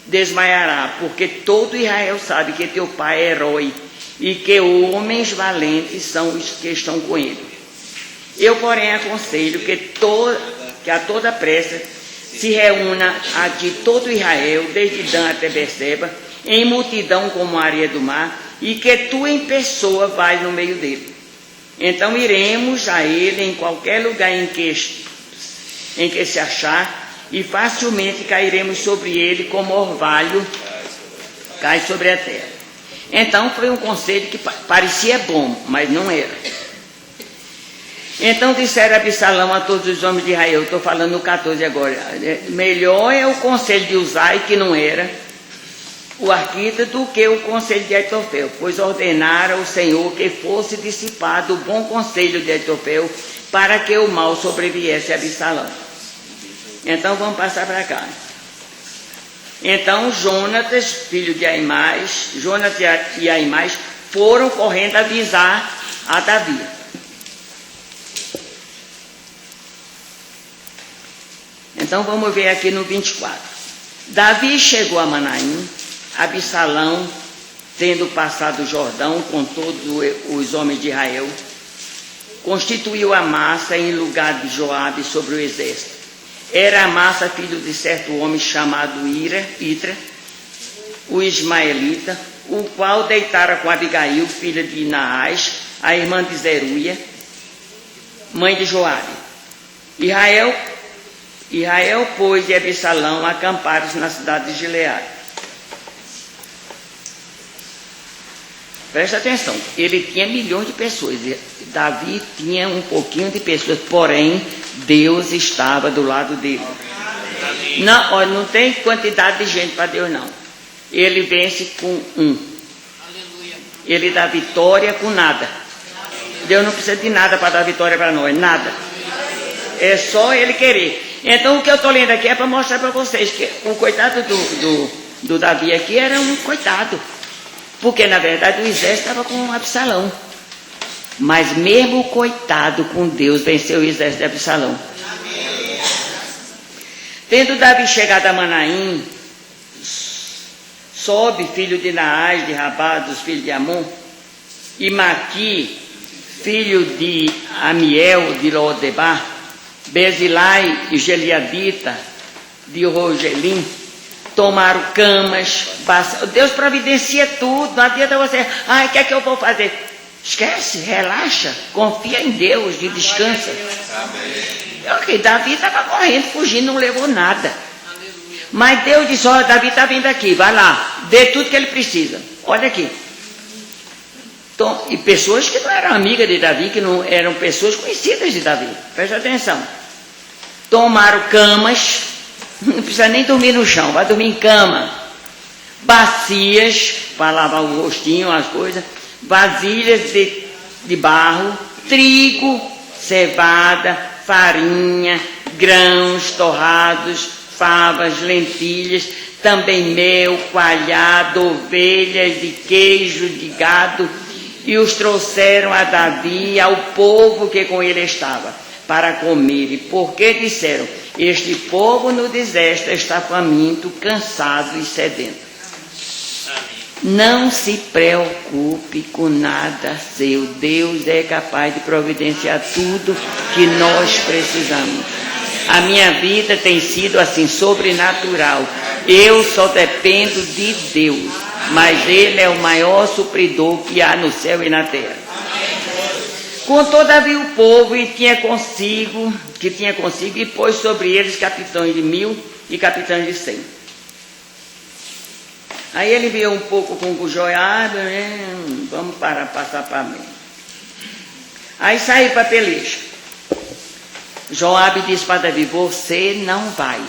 desmaiará, porque todo Israel sabe que teu pai é herói e que homens valentes são os que estão com ele. Eu, porém, aconselho que a toda pressa se reúna a de todo Israel, desde Dan até Berseba, em multidão como a areia do mar, e que tu em pessoa vais no meio dele. Então iremos a ele em qualquer lugar em que se achar, e facilmente cairemos sobre ele como orvalho cai sobre a terra. Então foi um conselho que parecia bom, mas não era. Então disseram Absalão a todos os homens de Israel, estou falando no 14 agora: melhor é o conselho de Uzai, que não era o arquita, do que o conselho de Aitofel, pois ordenara o Senhor que fosse dissipado o bom conselho de Aitofel, para que o mal sobreviesse a Absalão. Então vamos passar para cá. Então Jonatas, filho de Aimás, e Aimás foram correndo avisar a Davi. Então vamos ver aqui no 24. Davi chegou a Manaim, Absalão, tendo passado o Jordão com todos os homens de Israel, constituiu a massa em lugar de Joabe sobre o exército. Era Amassa filho de certo homem chamado Itra, o ismaelita, o qual deitara com Abigail, filha de Naás, a irmã de Zeruia, mãe de Joabe. Israel, pois, e Absalão acamparam-se na cidade de Gileade. Presta atenção, ele tinha milhões de pessoas, Davi tinha um pouquinho de pessoas, porém Deus estava do lado dele. Não, olha, não tem quantidade de gente para Deus, não. Ele vence com um. Ele dá vitória com nada. Deus não precisa de nada para dar vitória para nós, nada. É só ele querer. Então o que eu estou lendo aqui é para mostrar para vocês que o coitado do Davi aqui era um coitado. Porque na verdade o exército estava com Absalão. Mas mesmo o coitado com Deus venceu o exército de Absalão. Tendo Davi chegado a Manaim, Sobe, filho de Naás, de Rabá, dos filhos de Amon, e Maqui, filho de Amiel, de Lodebar, Bezilai e Geliadita, de Rogelim, tomaram camas, Deus providencia tudo, não adianta você, o que é que eu vou fazer? Esquece, relaxa, confia em Deus e descansa. Ok, Davi estava correndo, fugindo, não levou nada. Mas Deus disse, Davi está vindo aqui, vai lá, dê tudo que ele precisa. Olha aqui. E pessoas que não eram amigas de Davi, que não eram pessoas conhecidas de Davi. Presta atenção. Tomaram camas, não precisa nem dormir no chão, vai dormir em cama. Bacias, para lavar o rostinho, as coisas. Vasilhas de barro, trigo, cevada, farinha, grãos torrados, favas, lentilhas, também mel, coalhado, ovelhas e queijo de gado, e os trouxeram a Davi e ao povo que com ele estava, para comerem, porque disseram, este povo no deserto está faminto, cansado e sedento. Não se preocupe com nada seu, Deus é capaz de providenciar tudo que nós precisamos. A minha vida tem sido assim, sobrenatural. Eu só dependo de Deus. mas Ele é o maior supridor que há no céu e na terra. Com todavia o povo que tinha consigo, e pôs sobre eles capitães de 1000 e capitães de 100. Aí ele veio um pouco com Joabe, né? Vamos passar para mim. Aí saiu para a peleja. Joabe disse para Davi: você não vai,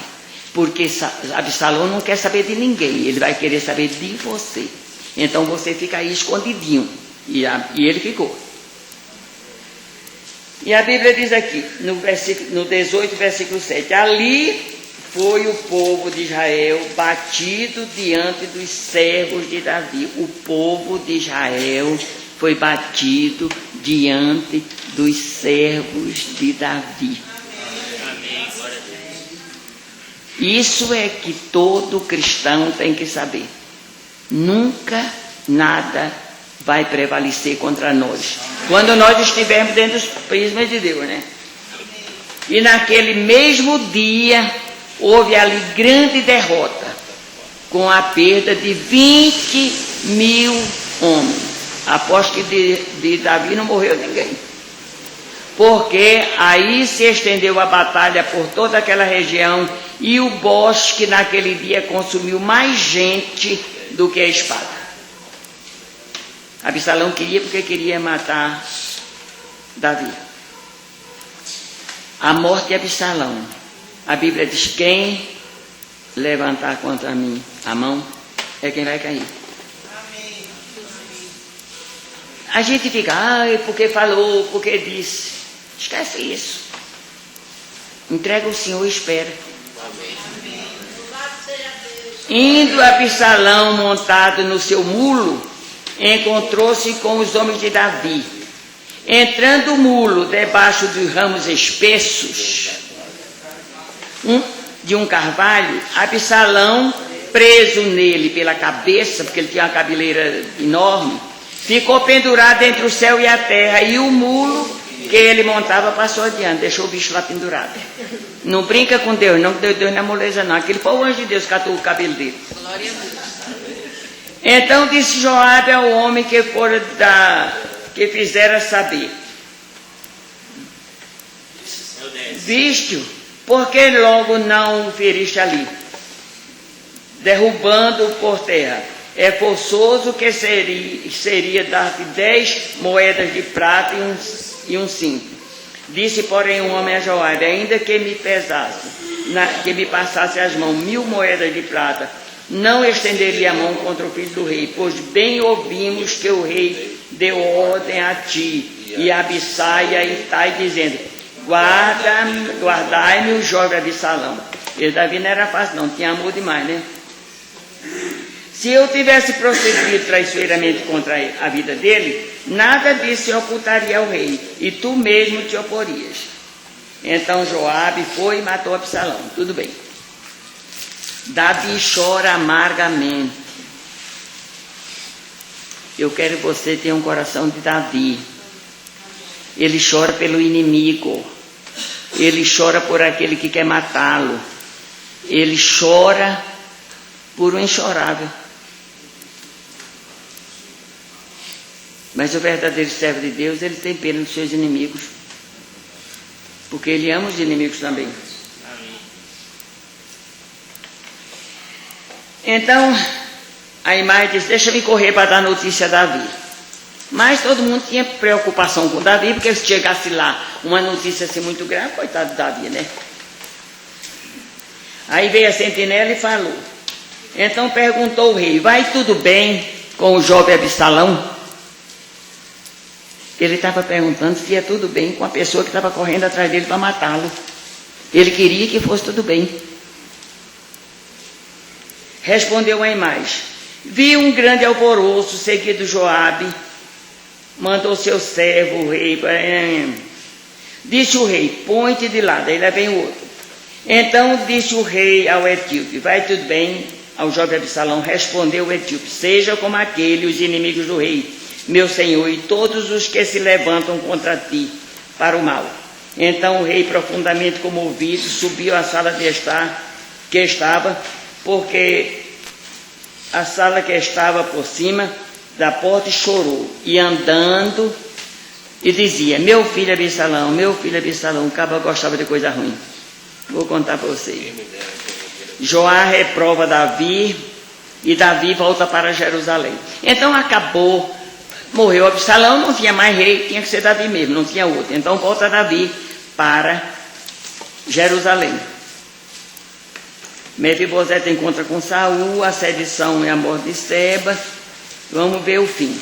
porque Absalão não quer saber de ninguém, ele vai querer saber de você. Então você fica aí escondidinho. E ele ficou. E a Bíblia diz aqui, no 18, versículo 7, ali foi o povo de Israel batido diante dos servos de Davi. O povo de Israel foi batido diante dos servos de Davi. Isso é que todo cristão tem que saber. Nunca nada vai prevalecer contra nós, quando nós estivermos dentro dos prismas de Deus, né? E naquele mesmo dia houve ali grande derrota, com a perda de 20.000 homens. Aposto que de Davi não morreu ninguém, porque aí se estendeu a batalha por toda aquela região, e o bosque naquele dia consumiu mais gente do que a espada. Absalão queria, porque queria matar Davi. A morte de Absalão, a Bíblia diz: quem levantar contra mim a mão é quem vai cair. A gente fica, porque falou, porque disse. Esquece isso. Entrega o Senhor e espera. Indo Absalão montado no seu mulo, encontrou-se com os homens de Davi. Entrando o mulo debaixo dos ramos espessos de um carvalho, Absalão, preso nele pela cabeça, porque ele tinha uma cabeleira enorme, ficou pendurado entre o céu e a terra, e o mulo que ele montava passou adiante, deixou o bicho lá pendurado. Não brinca com Deus, não, Deus não é moleza não. Aquele foi o anjo de Deus que catou o cabelo dele. Glória a Deus. Então disse Joabe ao homem que que fizera saber: viste-o, por que logo não o feriste ali, derrubando-o por terra? É forçoso que seria dar-te 10 moedas de prata e um cinto. Disse, porém, um homem a Joabe: ainda que me pesasse, que me passasse as mãos 1000 moedas de prata, não estenderia a mão contra o filho do rei, pois bem ouvimos que o rei deu ordem a ti e a Abissai e a Itai, dizendo: guardai-me o jovem Absalão. Ele, Davi, não era fácil não, tinha amor demais, né? Se eu tivesse procedido traiçoeiramente contra a vida dele, nada disso se ocultaria ao rei, e tu mesmo te oporias. Então Joabe foi e matou Absalão. Tudo bem. Davi chora amargamente. Eu quero que você tenha um coração de Davi. Ele chora pelo inimigo. Ele chora por aquele que quer matá-lo. Ele chora por um inchorável. Mas o verdadeiro servo de Deus, ele tem pena dos seus inimigos, porque ele ama os inimigos também. Então a imagem diz: deixa-me correr para dar notícia a Davi. Mas todo mundo tinha preocupação com Davi, porque se chegasse lá uma notícia assim muito grave, coitado de Davi, né? Aí veio a sentinela e falou. Então perguntou o rei: vai tudo bem com o jovem Absalão? Ele estava perguntando se ia tudo bem com a pessoa que estava correndo atrás dele para matá-lo. Ele queria que fosse tudo bem. Respondeu a imagem: vi um grande alvoroço, seguido Joabe, mandou seu servo, o rei. Disse o rei: põe-te de lado. Aí lá vem o outro. Então disse o rei ao etíope: vai tudo bem? Ao jovem Absalão respondeu o etíope: seja como aquele, os inimigos do rei, meu senhor, e todos os que se levantam contra ti para o mal. Então o rei, profundamente comovido, subiu à sala de estar que estava, porque a sala que estava por cima da porta e chorou, e andando, e dizia: meu filho Absalão, o cabo gostava de coisa ruim. Vou contar para vocês. Joá reprova Davi, e Davi volta para Jerusalém. Então acabou, morreu Absalão, não tinha mais rei, tinha que ser Davi mesmo, não tinha outro. Então volta Davi para Jerusalém. Mefibosete encontra com Saul, a sedição e a morte de Seba. Vamos ver o fim.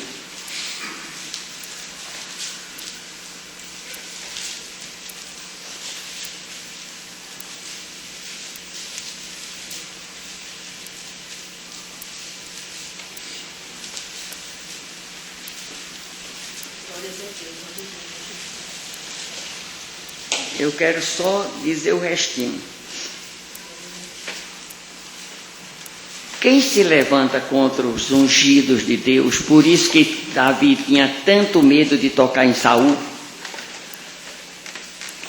Eu quero só dizer o restinho. Quem se levanta contra os ungidos de Deus, por isso que Davi tinha tanto medo de tocar em Saul,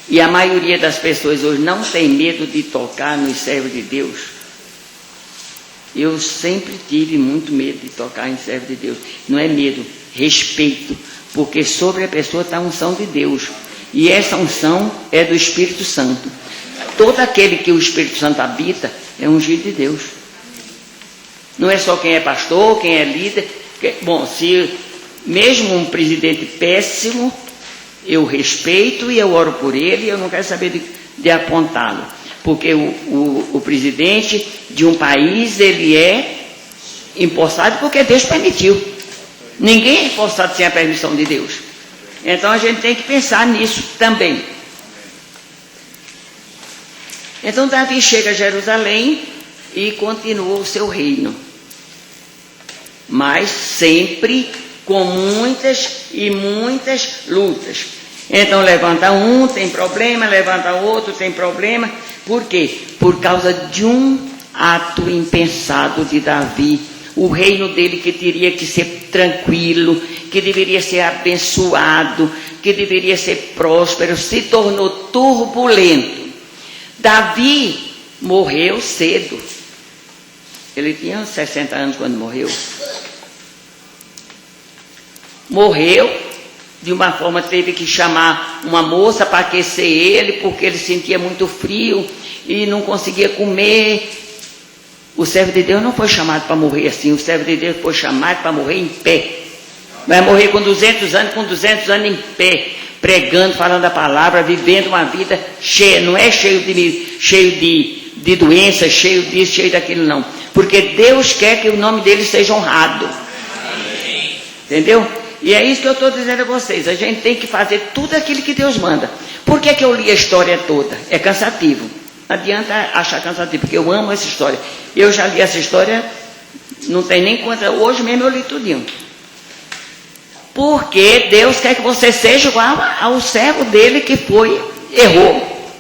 e a maioria das pessoas hoje não tem medo de tocar nos servos de Deus. Eu sempre tive muito medo de tocar em servo de Deus. Não é medo, respeito, porque sobre a pessoa está a unção de Deus, e essa unção é do Espírito Santo. Todo aquele que o Espírito Santo habita é ungido de Deus. Não é só quem é pastor, quem é líder. Bom, se mesmo um presidente péssimo, eu respeito e eu oro por ele, eu não quero saber de apontá-lo. Porque o presidente de um país, ele é empossado porque Deus permitiu. Ninguém é empossado sem a permissão de Deus. Então a gente tem que pensar nisso também. Então Davi chega a Jerusalém e continua o seu reino, mas sempre com muitas e muitas lutas. Então levanta um, tem problema, levanta outro, tem problema. Por quê? Por causa de um ato impensado de Davi. O reino dele, que teria que ser tranquilo, que deveria ser abençoado, que deveria ser próspero, se tornou turbulento. Davi morreu cedo. Ele tinha 60 anos quando morreu. Morreu, de uma forma teve que chamar uma moça para aquecer ele, porque ele sentia muito frio e não conseguia comer. O servo de Deus não foi chamado para morrer assim, o servo de Deus foi chamado para morrer em pé. Vai morrer com 200 anos em pé, pregando, falando a palavra, vivendo uma vida cheia, não é cheio de doenças, cheio disso, cheio daquilo, não. Porque Deus quer que o nome dele seja honrado. Amém. Entendeu? E é isso que eu estou dizendo a vocês. A gente tem que fazer tudo aquilo que Deus manda. Por que eu li a história toda? É cansativo. Não adianta achar cansativo, porque eu amo essa história. Eu já li essa história, não tem nem conta. Hoje mesmo eu li tudinho. Porque Deus quer que você seja igual ao servo dele que errou.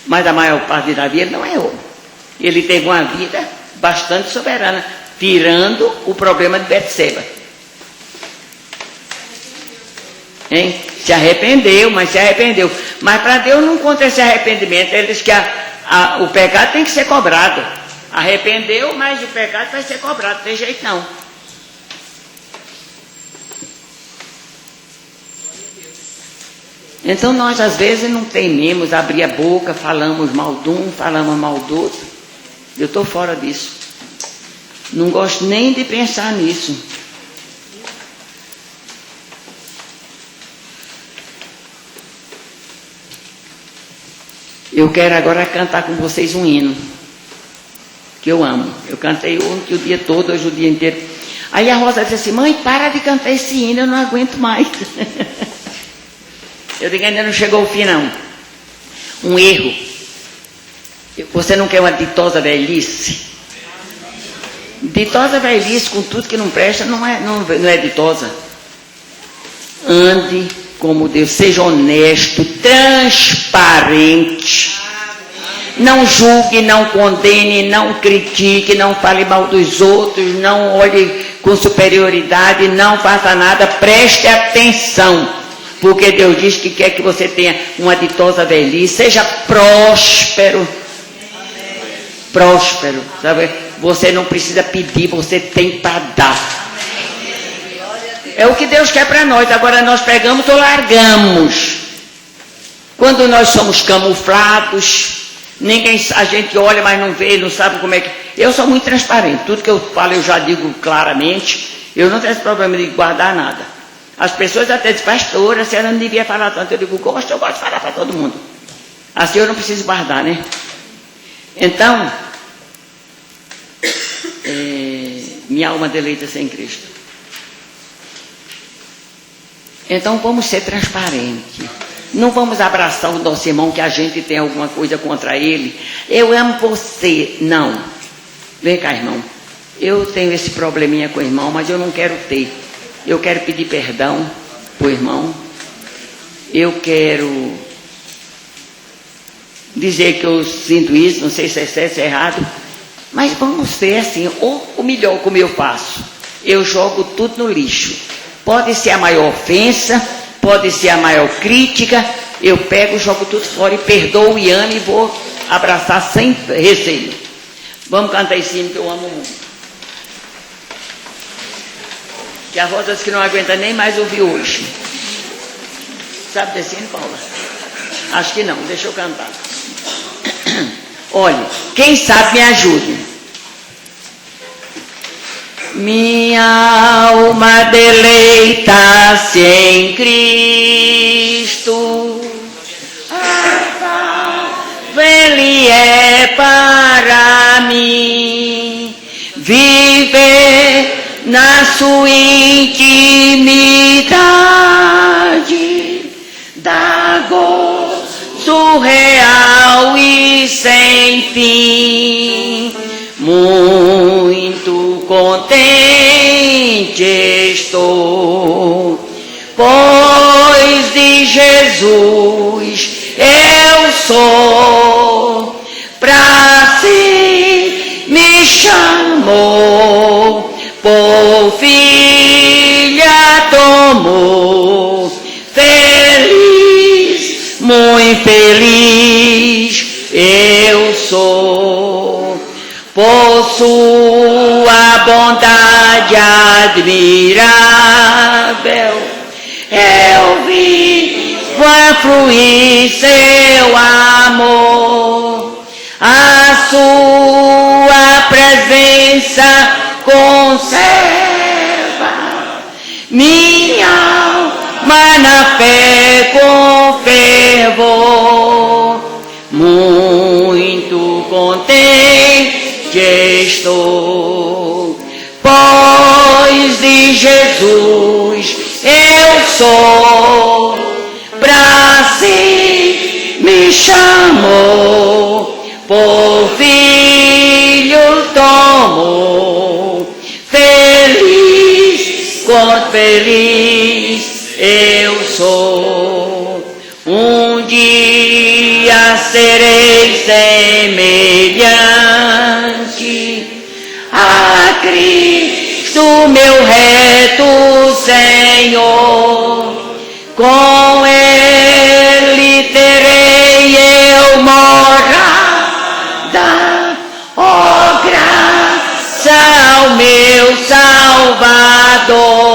Mas a maior parte da vida ele não errou. Ele teve uma vida bastante soberana, tirando o problema de Betseba. Hein? Se arrependeu, mas se arrependeu. Mas para Deus não conta esse arrependimento. Ele diz que o pecado tem que ser cobrado. Arrependeu, mas o pecado vai ser cobrado, não tem jeito não. Então nós às vezes não tememos abrir a boca, falamos mal de um, falamos mal do outro. Eu estou fora disso. Não gosto nem de pensar nisso. Eu quero agora cantar com vocês um hino que eu amo. Eu cantei ontem o dia todo, hoje o dia inteiro. Aí a Rosa disse assim: mãe, para de cantar esse hino, eu não aguento mais. Eu digo: ainda não chegou o fim não. Um erro. Você não quer uma ditosa velhice? Ditosa velhice com tudo que não presta não é ditosa. Ande como Deus, seja honesto, transparente. Não julgue, não condene, não critique, não fale mal dos outros, não olhe com superioridade, não faça nada, preste atenção. Porque Deus diz que quer que você tenha uma ditosa velhice, seja próspero. Próspero, sabe? Você não precisa pedir, você tem para dar. É o que Deus quer para nós. Agora nós pegamos ou largamos. Quando nós somos camuflados, a gente olha, mas não vê, não sabe como é que... Eu sou muito transparente. Tudo que eu falo, eu já digo claramente. Eu não tenho esse problema de guardar nada. As pessoas até dizem, pastora, a senhora não devia falar tanto. Eu digo, eu gosto de falar para todo mundo. Assim eu não preciso guardar, né? Então, minha alma deleita-se em Cristo. Então vamos ser transparentes. Não vamos abraçar o nosso irmão que a gente tem alguma coisa contra ele. Eu amo você. Não. Vem cá, irmão. Eu tenho esse probleminha com o irmão, mas eu não quero ter. Eu quero pedir perdão para o irmão. Eu quero dizer que eu sinto isso, não sei se é certo, se é errado. Mas vamos ser assim, ou o melhor como eu faço. Eu jogo tudo no lixo. Pode ser a maior ofensa, pode ser a maior crítica, eu pego, jogo tudo fora e perdoo e amo e vou abraçar sem receio. Vamos cantar em cima que eu amo muito. Que a Rosa disse que não aguenta nem mais ouvir hoje. Sabe desse hino, Paula? Acho que não, deixa eu cantar. Olha, quem sabe me ajude. Minha alma deleita-se em Cristo, Ele é para mim, viver na sua intimidade, dá gozo real e sem fim. Muito contente estou, pois de Jesus eu sou, pra si me chamou, por filha tomou, feliz, muito feliz eu sou. Por sua bondade admirável, eu vivo a fluir seu amor. A sua presença conserva minha alma na fé com fervor. Muito contente estou, pois de Jesus eu sou, pra si me chamou, por filho tomou, feliz, quanto feliz eu sou. Um dia serei semelhante a Cristo, meu reto Senhor. Com Ele terei eu morada, ó graça ao meu Salvador.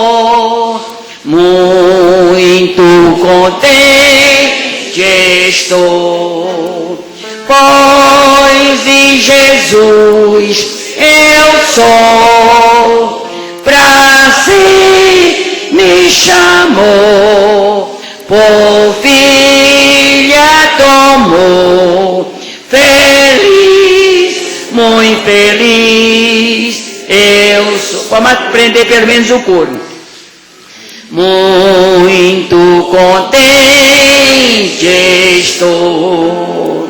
Muito contente estou, pois de Jesus eu sou, pra si me chamou, por filha tomou, feliz, muito feliz eu sou. Vamos aprender pelo menos o coro. Muito contente estou,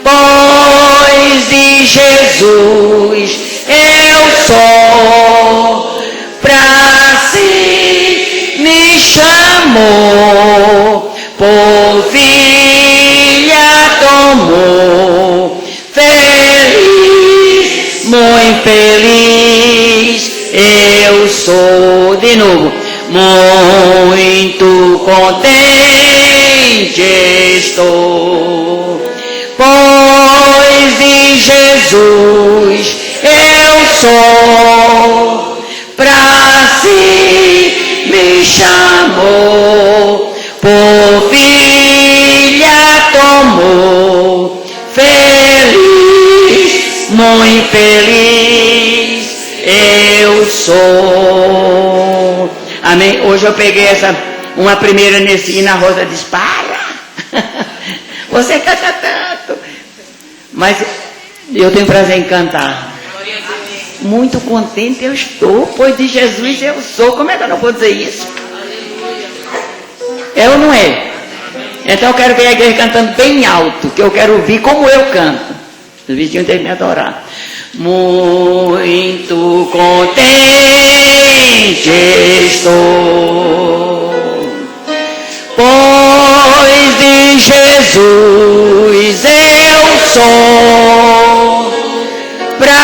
pois de Jesus eu sou, pra si me chamou, por filha tomou, feliz, muito feliz eu sou. De novo. Muito contente estou, pois de Jesus eu sou, pra si me chamou, por filha tomou, feliz, muito feliz, eu sou. Amém? Hoje eu peguei uma primeira nesse, e na Rosa disse, para, você canta tanto, mas eu tenho prazer em cantar. Muito contente eu estou, pois de Jesus eu sou. Como é que eu não vou dizer isso? É ou não é? Então eu quero ver a igreja cantando bem alto, que eu quero ouvir como eu canto. Os vizinhos devem me adorar. Muito contente estou, pois de Jesus eu sou, pra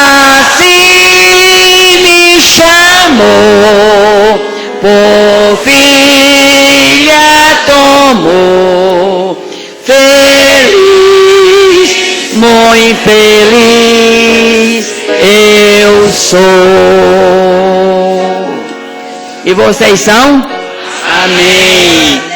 si me chamou, por filha tomou, feliz, muito feliz, eu sou. E vocês são? Amém.